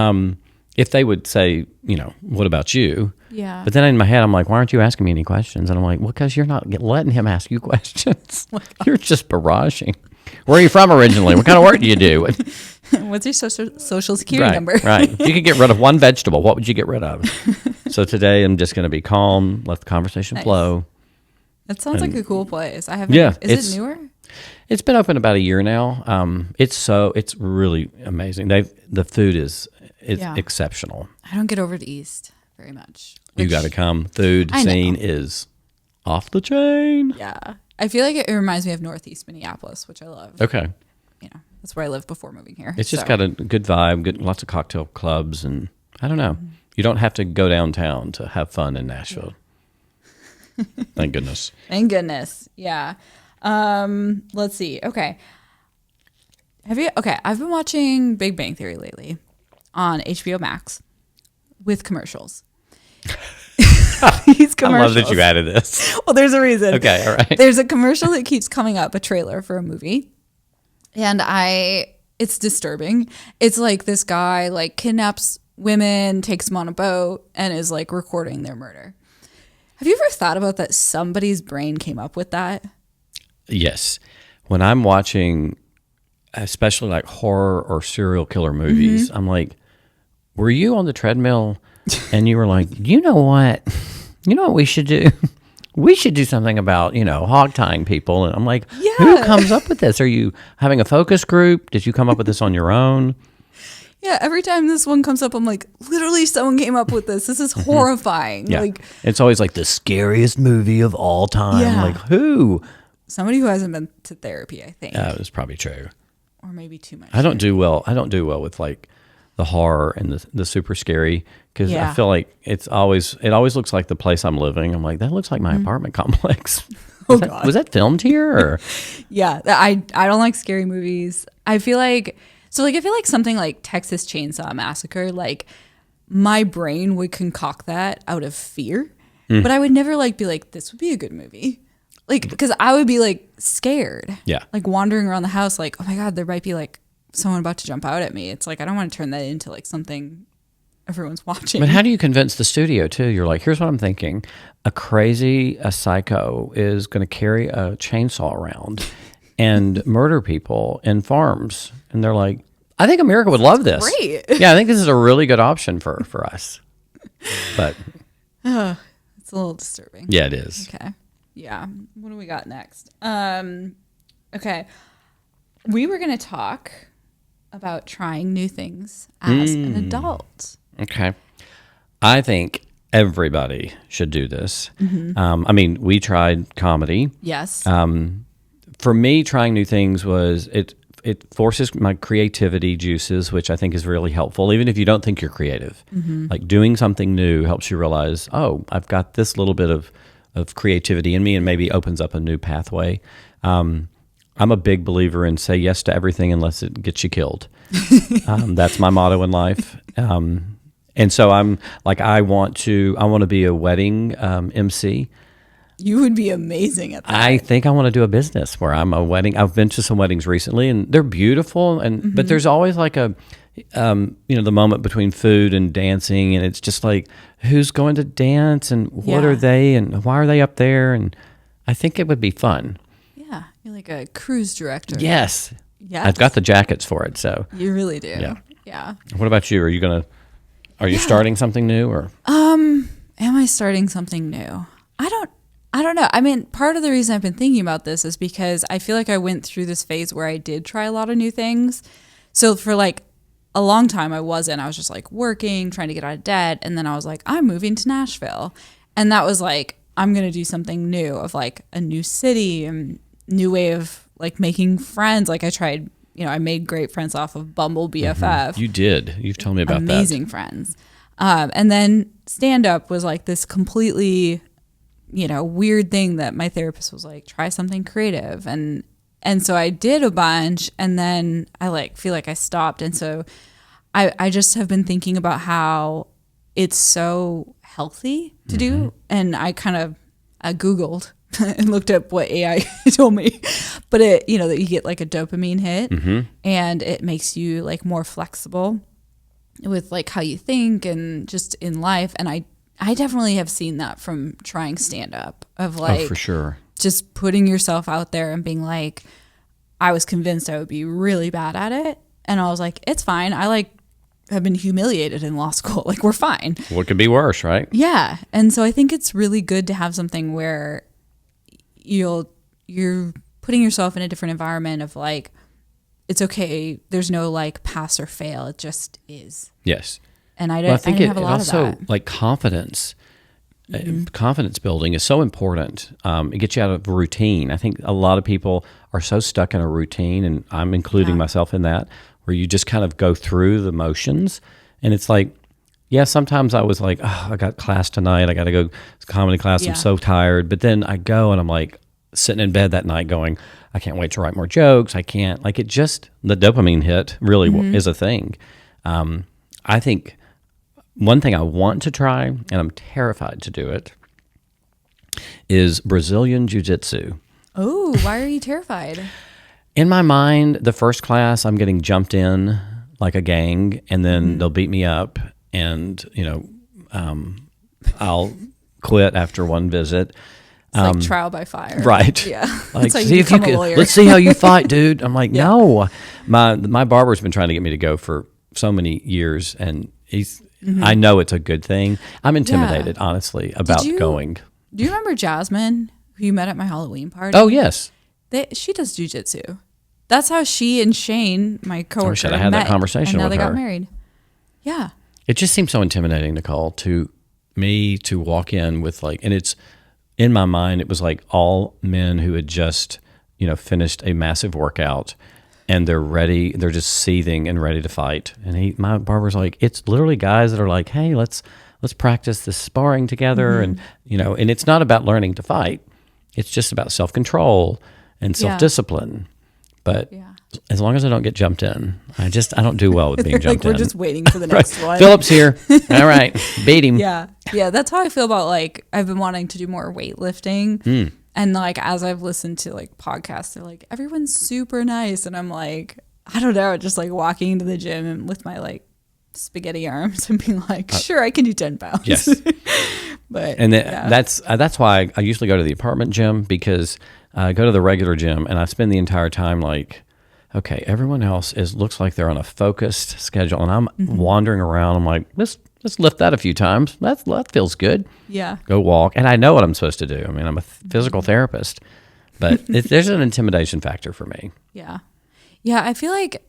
[SPEAKER 2] If they would say, you know, what about you?
[SPEAKER 1] Yeah.
[SPEAKER 2] But then in my head, I'm like, why aren't you asking me any questions? And I'm like, well, because you're not letting him ask you questions. You're just barraging. Where are you from originally? What kind of work do you do?
[SPEAKER 1] What's your social security number?
[SPEAKER 2] Right. If you could get rid of one vegetable, what would you get rid of? So today I'm just going to be calm, let the conversation flow.
[SPEAKER 1] That sounds like a cool place. I haven't.
[SPEAKER 2] Yeah,
[SPEAKER 1] is it newer?
[SPEAKER 2] It's been open about a year now. It's really amazing. The food is exceptional.
[SPEAKER 1] I don't get over to East very much.
[SPEAKER 2] You got to come. Food scene is off the chain.
[SPEAKER 1] Yeah. I feel like it reminds me of Northeast Minneapolis, which I love.
[SPEAKER 2] Okay.
[SPEAKER 1] You know, that's where I lived before moving here.
[SPEAKER 2] It's just got a good vibe, lots of cocktail clubs, and I don't know. You don't have to go downtown to have fun in Nashville. Thank goodness.
[SPEAKER 1] Thank goodness. Yeah. Let's see. Okay. I've been watching Big Bang Theory lately on HBO Max with commercials. These commercials.
[SPEAKER 2] I love that you added this.
[SPEAKER 1] Well, there's a reason.
[SPEAKER 2] Okay, all right.
[SPEAKER 1] There's a commercial that keeps coming up, a trailer for a movie. And it's disturbing. It's like this guy like kidnaps women, takes them on a boat, and is like recording their murder. Have you ever thought about that somebody's brain came up with that?
[SPEAKER 2] Yes. When I'm watching, especially like horror or serial killer movies, I'm like, were you on the treadmill and you were like, you know what we should do? We should do something about, hog tying people. And I'm like, who comes up with this? Are you having a focus group? Did you come up with this on your own?
[SPEAKER 1] Yeah, every time this one comes up, I'm like, literally someone came up with this. This is horrifying.
[SPEAKER 2] Yeah.
[SPEAKER 1] Like,
[SPEAKER 2] it's always like the scariest movie of all time.
[SPEAKER 1] Yeah.
[SPEAKER 2] Like, who?
[SPEAKER 1] Somebody who hasn't been to therapy, I think.
[SPEAKER 2] That's probably true.
[SPEAKER 1] Or maybe too much.
[SPEAKER 2] I don't do well with like the horror and the super scary because I feel like it always looks like the place I'm living. I'm like, that looks like my apartment complex. Was that filmed here? Or?
[SPEAKER 1] Yeah, I don't like scary movies. I feel like something like Texas Chainsaw Massacre, like my brain would concoct that out of fear, but I would never be like, this would be a good movie. Like, because I would be like scared.
[SPEAKER 2] Yeah.
[SPEAKER 1] Like wandering around the house, like, oh my God, there might be like someone about to jump out at me. It's like, I don't want to turn that into like something everyone's watching.
[SPEAKER 2] But how do you convince the studio too? You're like, here's what I'm thinking. A psycho is going to carry a chainsaw around and murder people in farms. And they're like, I think America would love this.
[SPEAKER 1] Great.
[SPEAKER 2] Yeah, I think this is a really good option for us. But
[SPEAKER 1] it's a little disturbing.
[SPEAKER 2] Yeah, it is.
[SPEAKER 1] Okay. Yeah. What do we got next? Okay. We were going to talk about trying new things as an adult.
[SPEAKER 2] Okay. I think everybody should do this. I mean, we tried comedy.
[SPEAKER 1] Yes.
[SPEAKER 2] For me, trying new things it forces my creativity juices, which I think is really helpful, even if you don't think you're creative. Like doing something new helps you realize, oh, I've got this little bit of creativity in me, and maybe opens up a new pathway. I'm a big believer in say yes to everything unless it gets you killed. That's my motto in life. And so I'm like, I want to be a wedding MC.
[SPEAKER 1] You would be amazing at that.
[SPEAKER 2] I think I want to do a business where I'm a wedding. I've been to some weddings recently, and they're beautiful. And but there's always like the moment between food and dancing, and it's just like, who's going to dance, and what are they, and why are they up there? And I think it would be fun.
[SPEAKER 1] Yeah, you're like a cruise director.
[SPEAKER 2] Yes. I've got the jackets for it. So
[SPEAKER 1] you really do. Yeah.
[SPEAKER 2] What about you? Are you starting something new, or?
[SPEAKER 1] Am I starting something new? I don't know. I mean, part of the reason I've been thinking about this is because I feel like I went through this phase where I did try a lot of new things. So for like a long time I was just like working, trying to get out of debt. And then I was like, I'm moving to Nashville. And that was like, I'm going to do something new, of like a new city and new way of like making friends. Like I tried, I made great friends off of Bumble BFF.
[SPEAKER 2] You did. You've told me about
[SPEAKER 1] Amazing friends. And then stand up was like this completely weird thing that my therapist was like, try something creative. And so I did a bunch, and then I like feel like I stopped. And so I just have been thinking about how it's so healthy to do. And I Googled and looked up what AI told me, but it, that you get like a dopamine hit, and it makes you like more flexible with like how you think and just in life. And I definitely have seen that from trying stand-up, of like,
[SPEAKER 2] for sure,
[SPEAKER 1] just putting yourself out there and being like, I was convinced I would be really bad at it. And I was like, it's fine. I like have been humiliated in law school. Like, we're fine.
[SPEAKER 2] What could be worse, right?
[SPEAKER 1] Yeah. And so I think it's really good to have something where you're putting yourself in a different environment of like, it's okay. There's no like pass or fail. It just is.
[SPEAKER 2] Yes.
[SPEAKER 1] And I think it also,
[SPEAKER 2] like confidence, confidence building is so important. It gets you out of routine. I think a lot of people are so stuck in a routine, and I'm including myself in that, where you just kind of go through the motions. And it's like, sometimes I was like, oh, I got class tonight. I got to go to comedy class. I'm so tired. But then I go and I'm like sitting in bed that night going, I can't wait to write more jokes. I can't, like, the dopamine hit really is a thing. I think one thing I want to try, and I'm terrified to do it, is Brazilian Jiu-Jitsu.
[SPEAKER 1] Oh, why are you terrified?
[SPEAKER 2] In my mind, the first class, I'm getting jumped in like a gang, and then they'll beat me up, and I'll quit after one visit.
[SPEAKER 1] It's like trial by fire,
[SPEAKER 2] right?
[SPEAKER 1] Yeah,
[SPEAKER 2] like, see if you can. Let's see how you fight, dude. I'm like, no. My barber's been trying to get me to go for so many years, and I know it's a good thing. I'm intimidated, honestly, about going.
[SPEAKER 1] Do you remember Jasmine, who you met at my Halloween party?
[SPEAKER 2] Oh, yes.
[SPEAKER 1] She does jiu-jitsu. That's how she and Shane, my coworker,
[SPEAKER 2] should have had that conversation with her.
[SPEAKER 1] And now they got married. Yeah.
[SPEAKER 2] It just seems so intimidating, Nicole, to me to walk in with like, and it's in my mind, it was like all men who had just, finished a massive workout, and they're ready. They're just seething and ready to fight. And my barber's like, it's literally guys that are like, hey, let's practice this sparring together. And, and it's not about learning to fight. It's just about self-control and self-discipline. But as long as I don't get jumped in, I don't do well with being jumped in.
[SPEAKER 1] We're just waiting for the next one.
[SPEAKER 2] Phillip's here. All right. Beat him.
[SPEAKER 1] Yeah. That's how I feel about like, I've been wanting to do more weightlifting. And like, as I've listened to like podcasts, they're like, everyone's super nice. And I'm like, I don't know, just like walking into the gym and with my like spaghetti arms and being like, sure, I can do 10 pounds.
[SPEAKER 2] Yes.
[SPEAKER 1] But
[SPEAKER 2] that's why I usually go to the apartment gym, because I go to the regular gym and I spend the entire time like, okay, everyone else looks like they're on a focused schedule, and I'm wandering around. I'm like, let's lift that a few times. That feels good.
[SPEAKER 1] Yeah.
[SPEAKER 2] Go walk. And I know what I'm supposed to do. I mean, I'm a physical therapist, but there's an intimidation factor for me.
[SPEAKER 1] Yeah. Yeah. I feel like,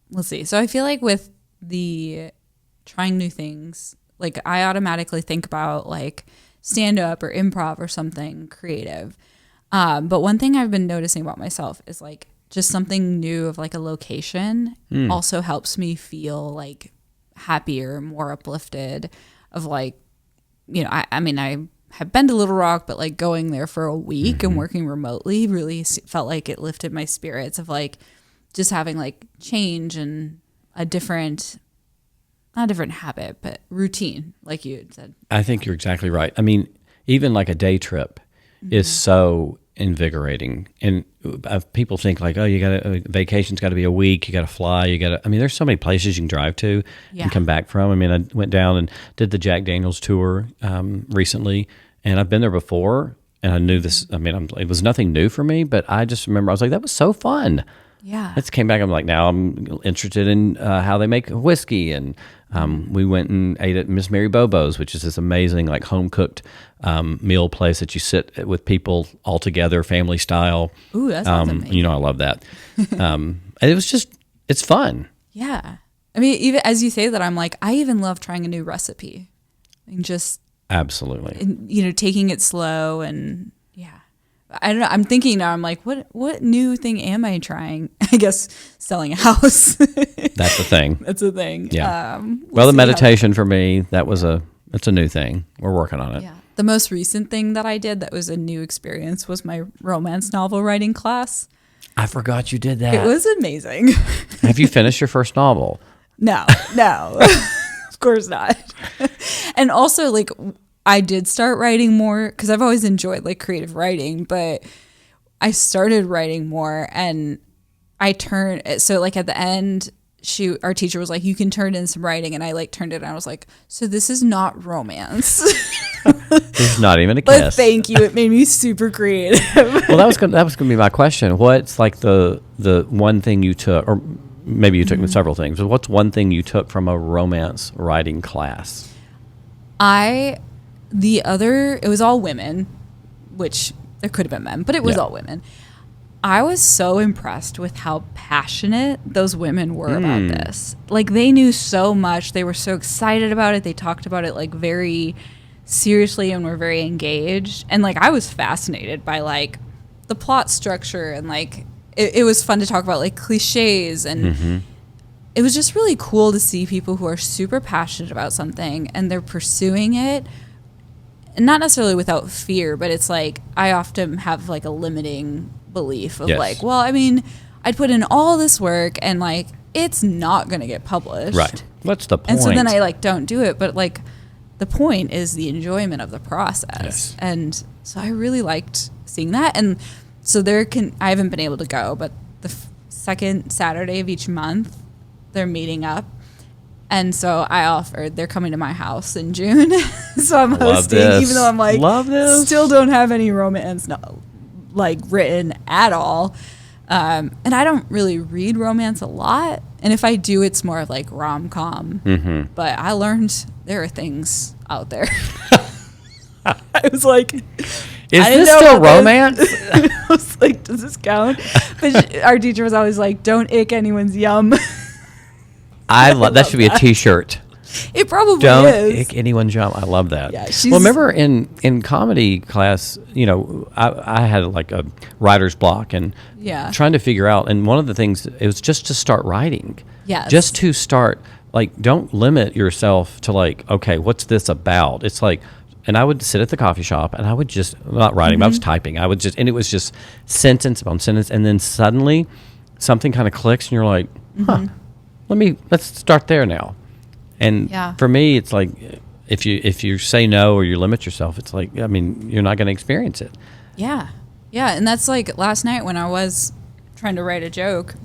[SPEAKER 1] let's see. So I feel like with the trying new things. Like I automatically think about like stand up or improv or something creative. But one thing I've been noticing about myself is like just something new of like a location also helps me feel like happier, more uplifted of like, you know, I mean, I have been to Little Rock, but like going there for a week and working remotely really felt like it lifted my spirits of like just having like change and a different, not a different habit, but routine, like you had said.
[SPEAKER 2] I think you're exactly right. I mean, even like a day trip is so invigorating. And people think like, oh, you got to, vacation's got to be a week. You got to fly. I mean, there's so many places you can drive to and come back from. I mean, I went down and did the Jack Daniels tour recently, and I've been there before, and I knew this. I mean, it was nothing new for me, but I just remember I was like, that was so fun.
[SPEAKER 1] Yeah.
[SPEAKER 2] I came back. I'm like, now I'm interested in how they make whiskey, and we went and ate at Miss Mary Bobo's, which is this amazing like home cooked meal place that you sit with people all together, family style.
[SPEAKER 1] Ooh, that sounds amazing.
[SPEAKER 2] You know, I love that. And it was just, it's fun.
[SPEAKER 1] Yeah. I mean, even as you say that, I'm like, I even love trying a new recipe and just
[SPEAKER 2] absolutely,
[SPEAKER 1] you know, taking it slow and I don't know. I'm thinking now. I'm like, what new thing am I trying? I guess selling a house.
[SPEAKER 2] That's the thing.
[SPEAKER 1] That's a thing.
[SPEAKER 2] Yeah. Well, the meditation for me, it's a new thing. We're working on it.
[SPEAKER 1] Yeah. The most recent thing that I did that was a new experience was my romance novel writing class.
[SPEAKER 2] I forgot you did that.
[SPEAKER 1] It was amazing.
[SPEAKER 2] Have you finished your first novel?
[SPEAKER 1] No, of course not. And also, like, I did start writing more because I've always enjoyed like creative writing, but I started writing more and I turned, so like at the end, our teacher was like, you can turn in some writing, and I like turned it and I was like, so this is not romance.
[SPEAKER 2] It's not even a kiss.
[SPEAKER 1] But thank you. It made me super creative.
[SPEAKER 2] Well, that was going to be my question. What's like the one thing you took, or maybe you took several things, but what's one thing you took from a romance writing class?
[SPEAKER 1] It was all women, which there could have been men, but it was all women. I was so impressed with how passionate those women were about this. Like they knew so much. They were so excited about it. They talked about it like very seriously and were very engaged. And like I was fascinated by like the plot structure and like it was fun to talk about like cliches and it was just really cool to see people who are super passionate about something and they're pursuing it. And not necessarily without fear, but it's like I often have like a limiting belief of like, well, I mean, I'd put in all this work and like it's not going to get published.
[SPEAKER 2] Right. What's the point?
[SPEAKER 1] And so then I like don't do it. But like the point is the enjoyment of the process.
[SPEAKER 2] Yes.
[SPEAKER 1] And so I really liked seeing that. And so I haven't been able to go, but the second Saturday of each month, they're meeting up. And so I offered, they're coming to my house in June. So I'm hosting, even though I'm like, still don't have any romance like written at all. And I don't really read romance a lot. And if I do, it's more of like rom-com. But I learned there are things out there. I was like,
[SPEAKER 2] is this still romance?
[SPEAKER 1] I was like, does this count? But our teacher was always like, don't ick anyone's yum.
[SPEAKER 2] That should be a T-shirt.
[SPEAKER 1] It probably
[SPEAKER 2] Don't
[SPEAKER 1] is.
[SPEAKER 2] ick anyone's jump. I love that.
[SPEAKER 1] Yeah,
[SPEAKER 2] well, remember in comedy class, you know, I had like a writer's block and trying to figure out. And one of the things, it was just to start writing.
[SPEAKER 1] Yes.
[SPEAKER 2] Just to start, like, don't limit yourself to like, okay, what's this about? It's like, and I would sit at the coffee shop and I would just, not writing, but I was typing. I would just, and it was just sentence upon sentence. And then suddenly something kind of clicks and you're like, let's start there now. And for me, it's like if you say no or you limit yourself, it's like, I mean, you're not going to experience it.
[SPEAKER 1] Yeah. Yeah. And that's like last night when I was trying to write a joke,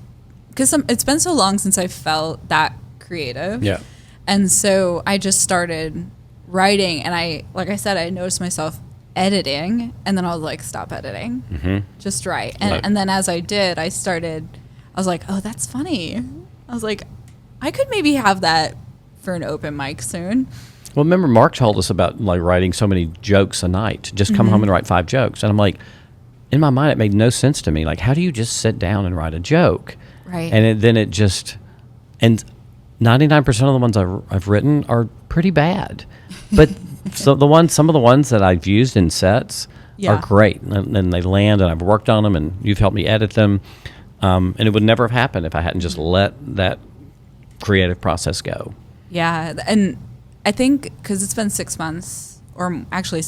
[SPEAKER 1] because it's been so long since I felt that creative. Yeah. And so I just started writing, and like I said, I noticed myself editing, and then I was like, stop editing. Just write. And then as I did, I was like, oh, that's funny. I was like, I could maybe have that for an open mic soon.
[SPEAKER 2] Well, remember Mark told us about like writing so many jokes a night. Just come home and write 5 jokes. And I'm like, in my mind, it made no sense to me. Like, how do you just sit down and write a joke?
[SPEAKER 1] Right.
[SPEAKER 2] And then it just, and 99% of the ones I've written are pretty bad. But some of the ones that I've used in sets are great. And they land, and I've worked on them, and you've helped me edit them. And it would never have happened if I hadn't just let that creative process go.
[SPEAKER 1] Yeah. And I think because it's been 6 months, or actually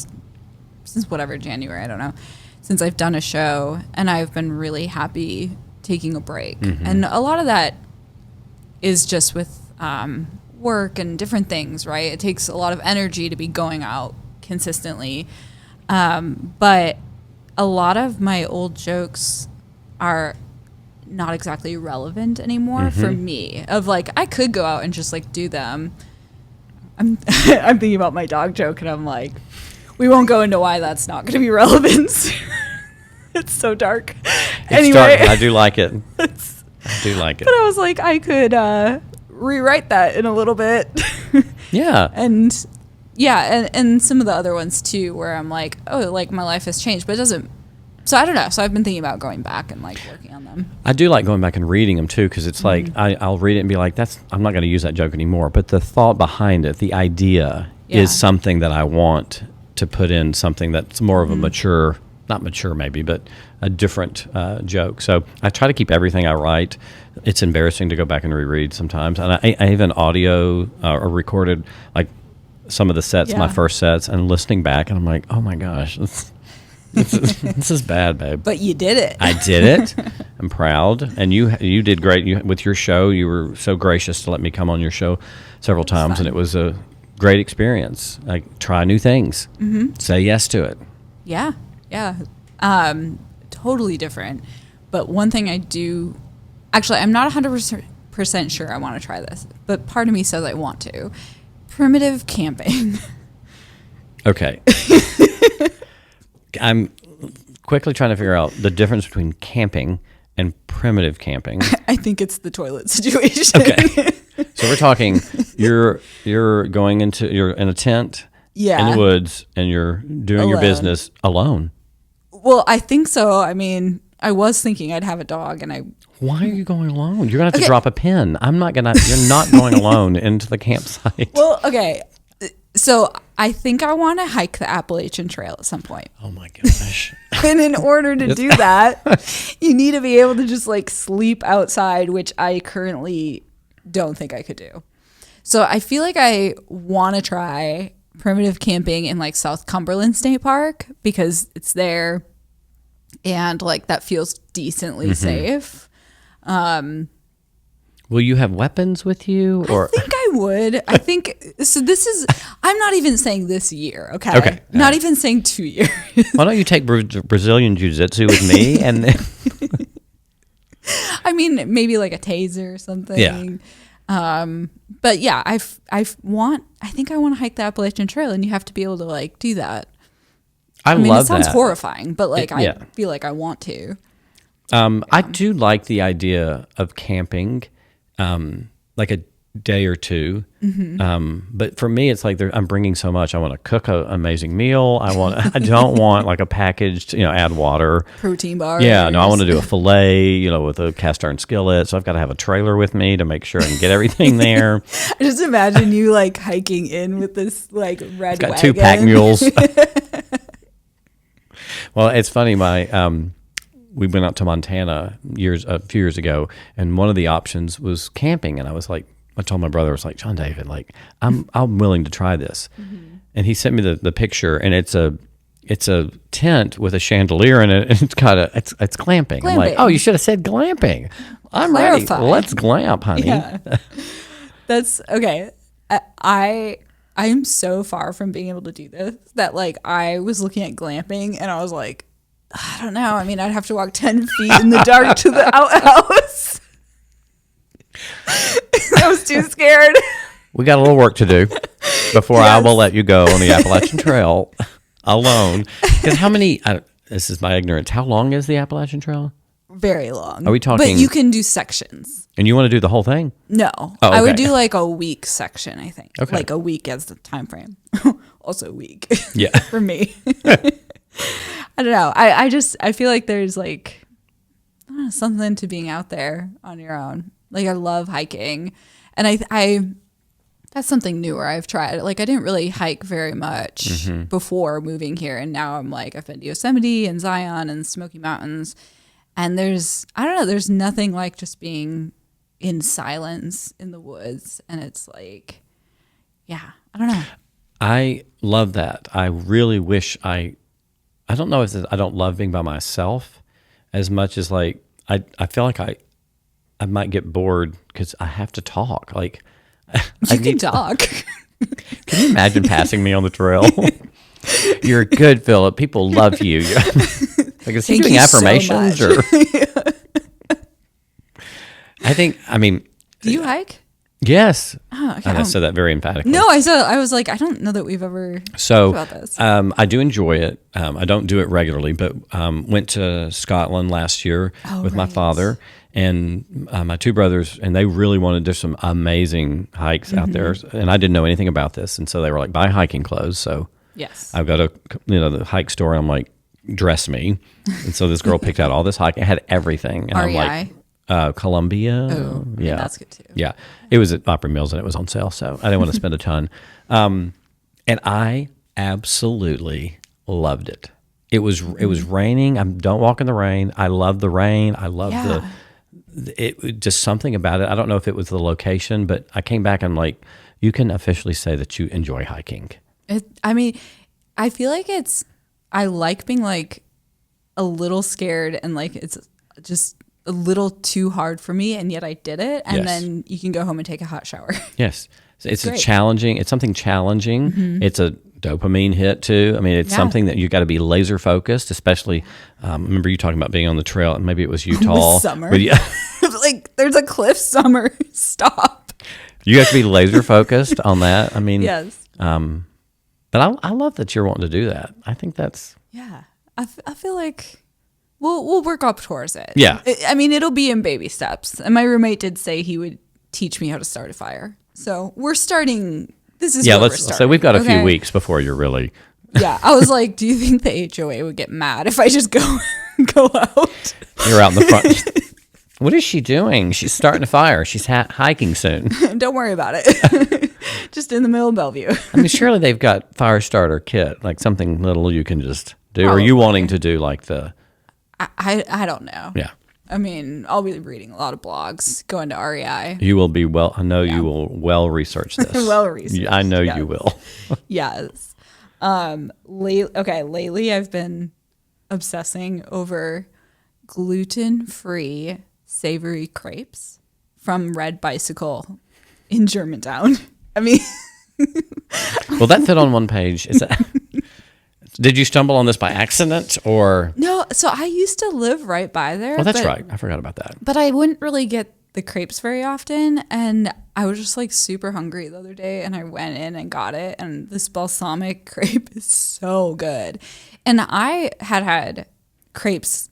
[SPEAKER 1] since whatever, January, I don't know, since I've done a show, and I've been really happy taking a break. Mm-hmm. And a lot of that is just with work and different things, right? It takes a lot of energy to be going out consistently. But a lot of my old jokes are not exactly relevant anymore for me. Of like, I could go out and just like do them. I'm thinking about my dog joke, and I'm like, we won't go into why that's not going to be relevant. It's so dark. Anyway,
[SPEAKER 2] dark. I do like it. I do like it.
[SPEAKER 1] But I was like, I could rewrite that in a little bit.
[SPEAKER 2] Yeah.
[SPEAKER 1] And some of the other ones too, where I'm like, oh, like my life has changed, but it doesn't. So I don't know. So I've been thinking about going back and like working on them.
[SPEAKER 2] I do like going back and reading them too, because it's like I'll read it and be like, I'm not going to use that joke anymore. But the thought behind it, the idea is something that I want to put in something that's more of a mature, not mature maybe, but a different joke. So I try to keep everything I write. It's embarrassing to go back and reread sometimes. And I even audio or recorded like some of the sets, my first sets, and listening back, and I'm like, oh my gosh, this is bad, babe.
[SPEAKER 1] But you did it.
[SPEAKER 2] I did it. I'm proud. And you did great. With your show, you were so gracious to let me come on your show several times, and it was a great experience. Like, try new things. Say yes to it.
[SPEAKER 1] Yeah. Totally different. But one thing I do, actually, I'm not 100% sure I want to try this, but part of me says I want to. Primitive camping.
[SPEAKER 2] Okay. I'm quickly trying to figure out the difference between camping and primitive camping.
[SPEAKER 1] I think it's the toilet situation.
[SPEAKER 2] Okay. So we're talking, you're in a tent in the woods, and you're doing your business alone.
[SPEAKER 1] Well, I think so. I mean, I was thinking I'd have a dog, and
[SPEAKER 2] Why are you going alone? You're going to have to drop a pin. You're not going alone into the campsite.
[SPEAKER 1] Well, okay. So I think I want to hike the Appalachian Trail at some point.
[SPEAKER 2] Oh my gosh.
[SPEAKER 1] And in order to do that, you need to be able to just like sleep outside, which I currently don't think I could do. So I feel like I want to try primitive camping in like South Cumberland State Park, because it's there and like that feels decently safe.
[SPEAKER 2] Will you have weapons with you? Or
[SPEAKER 1] I think I would. I think so. I'm not even saying this year. Okay. Not even saying 2 years.
[SPEAKER 2] Why don't you take Brazilian Jiu-Jitsu with me? And
[SPEAKER 1] I mean, maybe like a taser or something. Yeah. But yeah, I think I want to hike the Appalachian Trail, and you have to be able to like do that.
[SPEAKER 2] I mean, love
[SPEAKER 1] it sounds
[SPEAKER 2] that.
[SPEAKER 1] horrifying, but like I feel like I want to.
[SPEAKER 2] I do like the idea of camping, like a day or two. But for me, it's like I'm bringing so much. I want to cook an amazing meal. I don't want like a packaged, add water,
[SPEAKER 1] protein bar.
[SPEAKER 2] Yeah, no, I want to do a fillet, with a cast iron skillet. So I've got to have a trailer with me to make sure I can get everything there.
[SPEAKER 1] I just imagine you like hiking in with this like red wagon.
[SPEAKER 2] Got 2 pack mules. Well, it's funny. We went out to Montana a few years ago, and one of the options was camping. And I was like, I told my brother, I was like, John David, like I'm willing to try this. And he sent me the picture, and it's a tent with a chandelier in it, and it's glamping. I'm like, oh, you should have said glamping. I'm ready. Let's glamp, honey. Yeah.
[SPEAKER 1] That's okay. I am so far from being able to do this that like I was looking at glamping, and I was like, I don't know. I mean, I'd have to walk 10 feet in the dark to the outhouse. I was too scared.
[SPEAKER 2] We got a little work to do before I will let you go on the Appalachian Trail alone. Because this is my ignorance, how long is the Appalachian Trail?
[SPEAKER 1] Very long.
[SPEAKER 2] Are we talking?
[SPEAKER 1] But you can do sections.
[SPEAKER 2] And you want to do the whole thing?
[SPEAKER 1] No.
[SPEAKER 2] Oh, okay.
[SPEAKER 1] I would do like a week section, I think.
[SPEAKER 2] Okay.
[SPEAKER 1] Like a week as the time frame. Also a week.
[SPEAKER 2] Yeah.
[SPEAKER 1] For me. I don't know. I feel like there's like something to being out there on your own. Like I love hiking, And I that's something newer I've tried. Like I didn't really hike very much before moving here, and now I'm like I've been to Yosemite and Zion and Smoky Mountains, and there's nothing like just being in silence in the woods, and it's like, yeah, I don't know.
[SPEAKER 2] I love that. I really wish I don't know if I don't love being by myself as much as like I feel like I might get bored because I have to talk. Like
[SPEAKER 1] you can talk.
[SPEAKER 2] Can you imagine passing me on the trail? You're good, Phillip. People love you. Like, is he doing affirmations
[SPEAKER 1] so
[SPEAKER 2] or? I mean,
[SPEAKER 1] do you hike?
[SPEAKER 2] Yes.
[SPEAKER 1] Oh, okay.
[SPEAKER 2] And I said that very emphatically.
[SPEAKER 1] No, I was like, I don't know that we've ever talked about this.
[SPEAKER 2] I do enjoy it. I don't do it regularly, but went to Scotland last year with my father and my two brothers, and they really wanted to do some amazing hikes out there. And I didn't know anything about this. And so they were like, buy hiking clothes. So
[SPEAKER 1] yes,
[SPEAKER 2] I've got the hike store. And I'm like, dress me. And so this girl picked out all this hike. It had everything. And
[SPEAKER 1] REI?
[SPEAKER 2] I'm like, Columbia.
[SPEAKER 1] Oh, yeah, that's good too.
[SPEAKER 2] Yeah, it was at Opry Mills and it was on sale, so I didn't want to spend a ton. And I absolutely loved it. It was raining. I don't walk in the rain. I love the rain. I love it. Just something about it. I don't know if it was the location, but I came back and I'm like, you can officially say that you enjoy hiking.
[SPEAKER 1] I mean, I feel like I like being like a little scared and like it's just a little too hard for me, and yet I did it, and then you can go home and take a hot shower.
[SPEAKER 2] Yes. It's something challenging. It's a dopamine hit too. I mean, it's something that you got to be laser focused, especially, remember you talking about being on the trail, and maybe it was Utah.
[SPEAKER 1] Summer. Like there's a cliff summer. Stop.
[SPEAKER 2] You have to be laser focused on that. I mean,
[SPEAKER 1] yes.
[SPEAKER 2] But I love that you're wanting to do that. I think that's.
[SPEAKER 1] Yeah. I feel like we'll work up towards it.
[SPEAKER 2] Yeah.
[SPEAKER 1] I mean, it'll be in baby steps. And my roommate did say he would teach me how to start a fire. So we're starting. This is we're starting.
[SPEAKER 2] So we've got a few weeks before you're really.
[SPEAKER 1] Yeah. I was like, do you think the HOA would get mad if I just go out?
[SPEAKER 2] You're out in the front. What is she doing? She's starting a fire. She's hiking soon.
[SPEAKER 1] Don't worry about it. Just in the middle of Bellevue.
[SPEAKER 2] I mean, surely they've got fire starter kit, like something little you can just do. Probably. Or are you wanting to do like the...
[SPEAKER 1] I don't know.
[SPEAKER 2] Yeah.
[SPEAKER 1] I mean, I'll be reading a lot of blogs, going to REI.
[SPEAKER 2] You will be I know you will well research this.
[SPEAKER 1] Well researched.
[SPEAKER 2] I know you will.
[SPEAKER 1] Yes. Lately I've been obsessing over gluten-free savory crepes from Red Bicycle in Germantown. I mean...
[SPEAKER 2] Will that fit on one page? Is that... Did you stumble on this by accident or?
[SPEAKER 1] No, so I used to live right by there.
[SPEAKER 2] Oh, that's right. I forgot about that.
[SPEAKER 1] But I wouldn't really get the crepes very often. And I was just like super hungry the other day and I went in and got it. And this balsamic crepe is so good. And I had crepes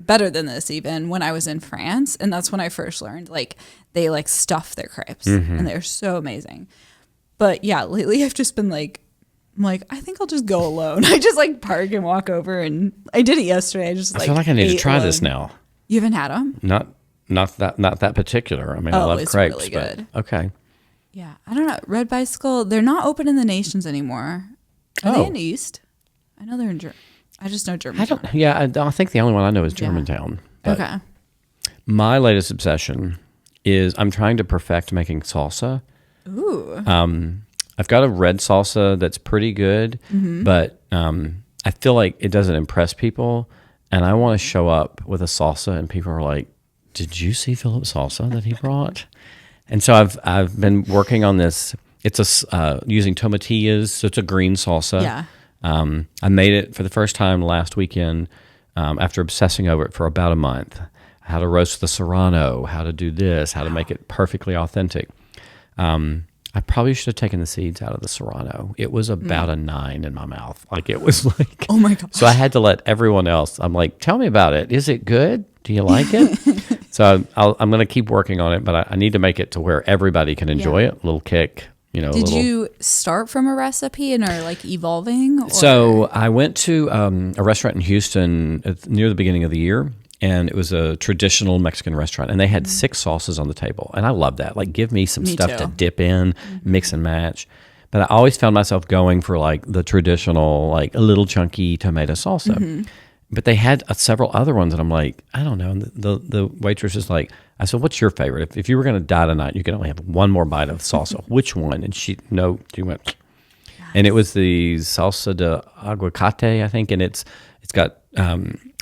[SPEAKER 1] better than this even when I was in France. And that's when I first learned like they like stuff their crepes and they're so amazing. But yeah, lately I've just been like, I'm like, I think I'll just go alone. I just like park and walk over, and I did it yesterday. I
[SPEAKER 2] feel like I need to try this now.
[SPEAKER 1] You haven't had them?
[SPEAKER 2] Not that particular. I mean, I love
[SPEAKER 1] it's
[SPEAKER 2] crepes.
[SPEAKER 1] Really good.
[SPEAKER 2] But, okay.
[SPEAKER 1] Yeah, I don't know. Red Bicycle, they're not open in the Nations anymore. Are they in the East? I know they're in Germany. I just know Germantown.
[SPEAKER 2] I think the only one I know is Germantown.
[SPEAKER 1] Yeah. Okay.
[SPEAKER 2] My latest obsession is I'm trying to perfect making salsa.
[SPEAKER 1] Ooh.
[SPEAKER 2] I've got a red salsa that's pretty good, but I feel like it doesn't impress people, and I want to show up with a salsa, and people are like, "Did you see Phillip's salsa that he brought?" And so I've been working on this. It's using tomatillas, so it's a green salsa.
[SPEAKER 1] Yeah.
[SPEAKER 2] I made it for the first time last weekend after obsessing over it for about a month. How to roast the serrano, how to do this, how to make it perfectly authentic. I probably should have taken the seeds out of the serrano. It was about a 9 in my mouth. Like it was like,
[SPEAKER 1] oh my gosh.
[SPEAKER 2] So I had to let everyone else. I'm like, tell me about it. Is it good? Do you like it? So I'm going to keep working on it, but I need to make it to where everybody can enjoy it. A little kick,
[SPEAKER 1] Did you start from a recipe and are like evolving? Or?
[SPEAKER 2] So I went to a restaurant in Houston near the beginning of the year, and it was a traditional Mexican restaurant, and they had 6 salsas on the table, and I love that. Like, give me some stuff to dip in, mix and match. But I always found myself going for like the traditional, like a little chunky tomato salsa. But they had several other ones, and I'm like, I don't know. And the waitress is like, I said, what's your favorite? If you were going to die tonight, you could only have one more bite of salsa. Which one? And she went, and it was the salsa de aguacate, I think, and it's got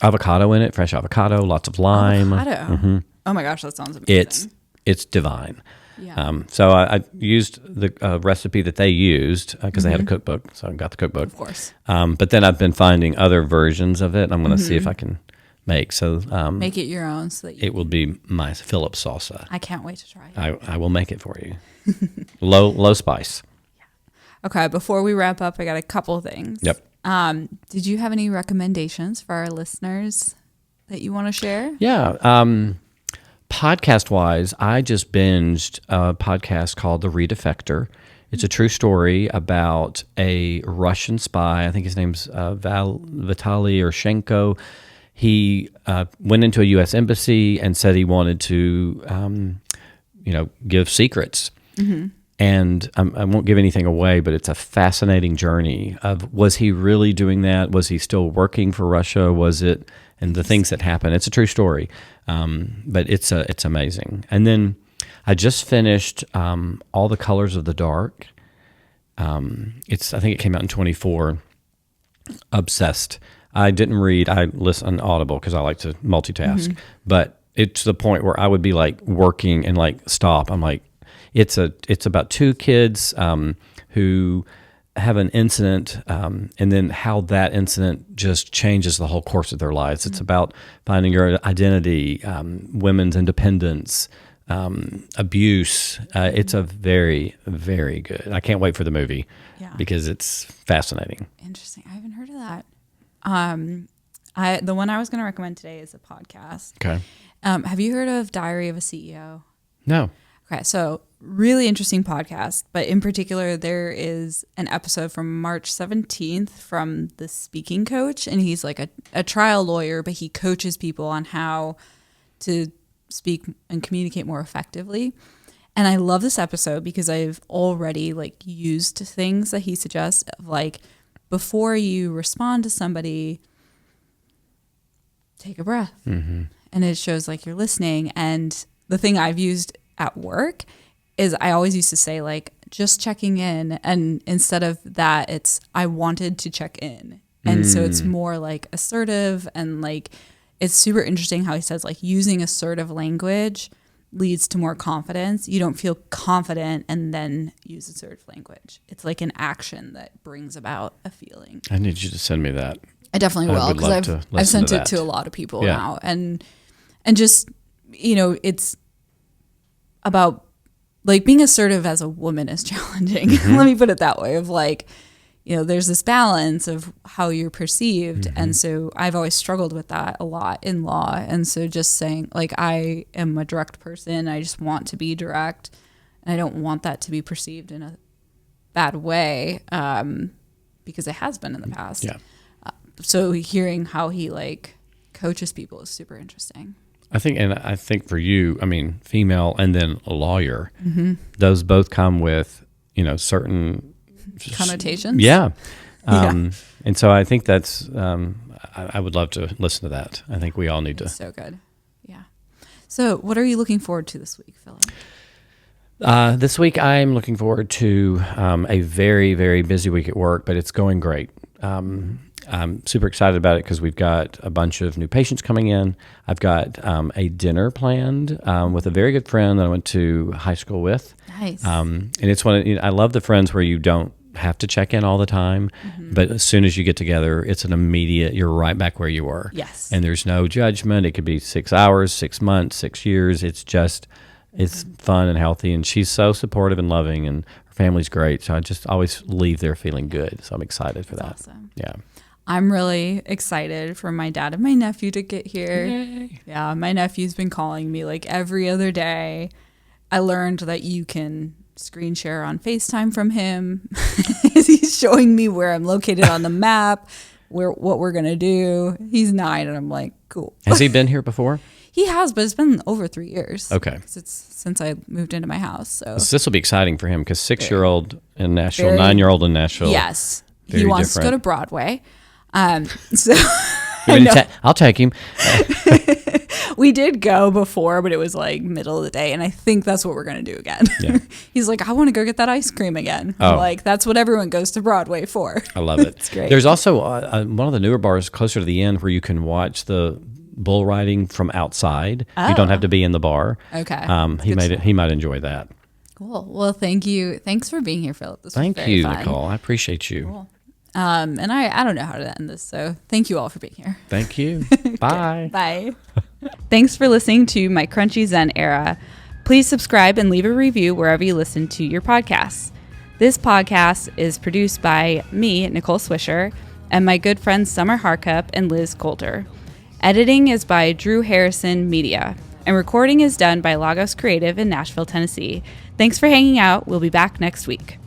[SPEAKER 2] avocado in it, fresh avocado, lots of lime.
[SPEAKER 1] Avocado. Oh my gosh, that sounds amazing.
[SPEAKER 2] It's divine.
[SPEAKER 1] Yeah.
[SPEAKER 2] So I used the recipe that they used because they had a cookbook, so I got the cookbook.
[SPEAKER 1] Of course.
[SPEAKER 2] But then I've been finding other versions of it. I'm going to see if I can make. So
[SPEAKER 1] make it your own, so that
[SPEAKER 2] it will be my Phillip salsa.
[SPEAKER 1] I can't wait to try it.
[SPEAKER 2] I will make it for you. low spice.
[SPEAKER 1] Okay. Before we wrap up, I got a couple things.
[SPEAKER 2] Yep.
[SPEAKER 1] Did you have any recommendations for our listeners that you want to share?
[SPEAKER 2] Yeah. Podcast-wise, I just binged a podcast called The Redefector. It's a true story about a Russian spy. I think his name's Vitaly Urshenko. He went into a U.S. embassy and said he wanted to, give secrets. And I won't give anything away, but it's a fascinating journey of, was he really doing that? Was he still working for Russia? Was it, and the things that happened? It's a true story, but it's amazing. And then I just finished All the Colors of the Dark. I think it came out in 24. Obsessed. I didn't read. I listen Audible because I like to multitask. But it's to the point where I would be like working and like stop. I'm like, it's about 2 kids who have an incident, and then how that incident just changes the whole course of their lives. It's about finding your identity, women's independence, abuse. It's a very, very good. I can't wait for the movie because it's fascinating.
[SPEAKER 1] Interesting. I haven't heard of that. The one I was going to recommend today is a podcast.
[SPEAKER 2] Okay.
[SPEAKER 1] Have you heard of Diary of a CEO?
[SPEAKER 2] No.
[SPEAKER 1] Okay, so really interesting podcast, but in particular, there is an episode from March 17th from the speaking coach, and he's like a trial lawyer, but he coaches people on how to speak and communicate more effectively. And I love this episode because I've already like used things that he suggests, of like, before you respond to somebody, take a breath. And it shows like you're listening. And the thing I've used at work is I always used to say like, just checking in. And instead of that, it's, I wanted to check in. And so it's more like assertive, and like, it's super interesting how he says like using assertive language leads to more confidence. You don't feel confident and then use assertive language. It's like an action that brings about a feeling.
[SPEAKER 2] I need you to send me that.
[SPEAKER 1] I definitely will, because I've sent it to a lot of people now. And just, it's about like being assertive as a woman is challenging. Let me put it that way, of like, there's this balance of how you're perceived. And so I've always struggled with that a lot in law. And so just saying like, I am a direct person. I just want to be direct. And I don't want that to be perceived in a bad way, because it has been in the past.
[SPEAKER 2] Yeah.
[SPEAKER 1] So hearing how he like coaches people is super interesting.
[SPEAKER 2] I think for you, I mean, female and then a lawyer, those both come with, certain
[SPEAKER 1] connotations.
[SPEAKER 2] Yeah. And so I think that's, I would love to listen to that. I think we all need to.
[SPEAKER 1] So good. Yeah. So what are you looking forward to this week, Phillip?
[SPEAKER 2] This week I'm looking forward to a very, very busy week at work, but it's going great. I'm super excited about it because we've got a bunch of new patients coming in. I've got a dinner planned with a very good friend that I went to high school with.
[SPEAKER 1] Nice.
[SPEAKER 2] And it's I love the friends where you don't have to check in all the time, but as soon as you get together, it's an immediate, you're right back where you were.
[SPEAKER 1] Yes.
[SPEAKER 2] And there's no judgment. It could be 6 hours, 6 months, 6 years. It's just, it's fun and healthy. And she's so supportive and loving, and her family's great. So I just always leave there feeling good. So I'm excited for that.
[SPEAKER 1] Awesome.
[SPEAKER 2] Yeah.
[SPEAKER 1] I'm really excited for my dad and my nephew to get here.
[SPEAKER 2] Yay.
[SPEAKER 1] Yeah, my nephew's been calling me like every other day. I learned that you can screen share on FaceTime from him. He's showing me where I'm located on the map. what we're going to do. He's 9, and I'm like, cool.
[SPEAKER 2] Has he been here before?
[SPEAKER 1] He has, but it's been over 3 years.
[SPEAKER 2] Okay.
[SPEAKER 1] It's since I moved into my house. So
[SPEAKER 2] this will be exciting for him because 6-year-old in Nashville, 9-year-old in Nashville.
[SPEAKER 1] Yes. He wants to go to Broadway. So
[SPEAKER 2] I'll take him.
[SPEAKER 1] We did go before, but it was like middle of the day, and I think that's what we're going to do again.
[SPEAKER 2] Yeah.
[SPEAKER 1] He's like, I want to go get that ice cream again. I'm like, that's what everyone goes to Broadway for.
[SPEAKER 2] I love it.
[SPEAKER 1] It's great.
[SPEAKER 2] There's also one of the newer bars closer to the end where you can watch the bull riding from outside. You don't have to be in the bar.
[SPEAKER 1] Okay.
[SPEAKER 2] He might enjoy that.
[SPEAKER 1] Cool. Well, thank you. Thanks for being here, Phillip. This was
[SPEAKER 2] Thank
[SPEAKER 1] very
[SPEAKER 2] you,
[SPEAKER 1] fun.
[SPEAKER 2] Nicole. I appreciate you.
[SPEAKER 1] Cool. And I don't know how to end this, so thank you all for being here.
[SPEAKER 2] Thank you. Bye.
[SPEAKER 1] Bye. Thanks for listening to my Crunchy Zen era. Please subscribe and leave a review wherever you listen to your podcasts. This podcast is produced by me, Nicole Swisher, and my good friends Summer Harkup and Liz Coulter. Editing is by Drew Harrison Media, and recording is done by Lagos Creative in Nashville, Tennessee. Thanks for hanging out. We'll be back next week.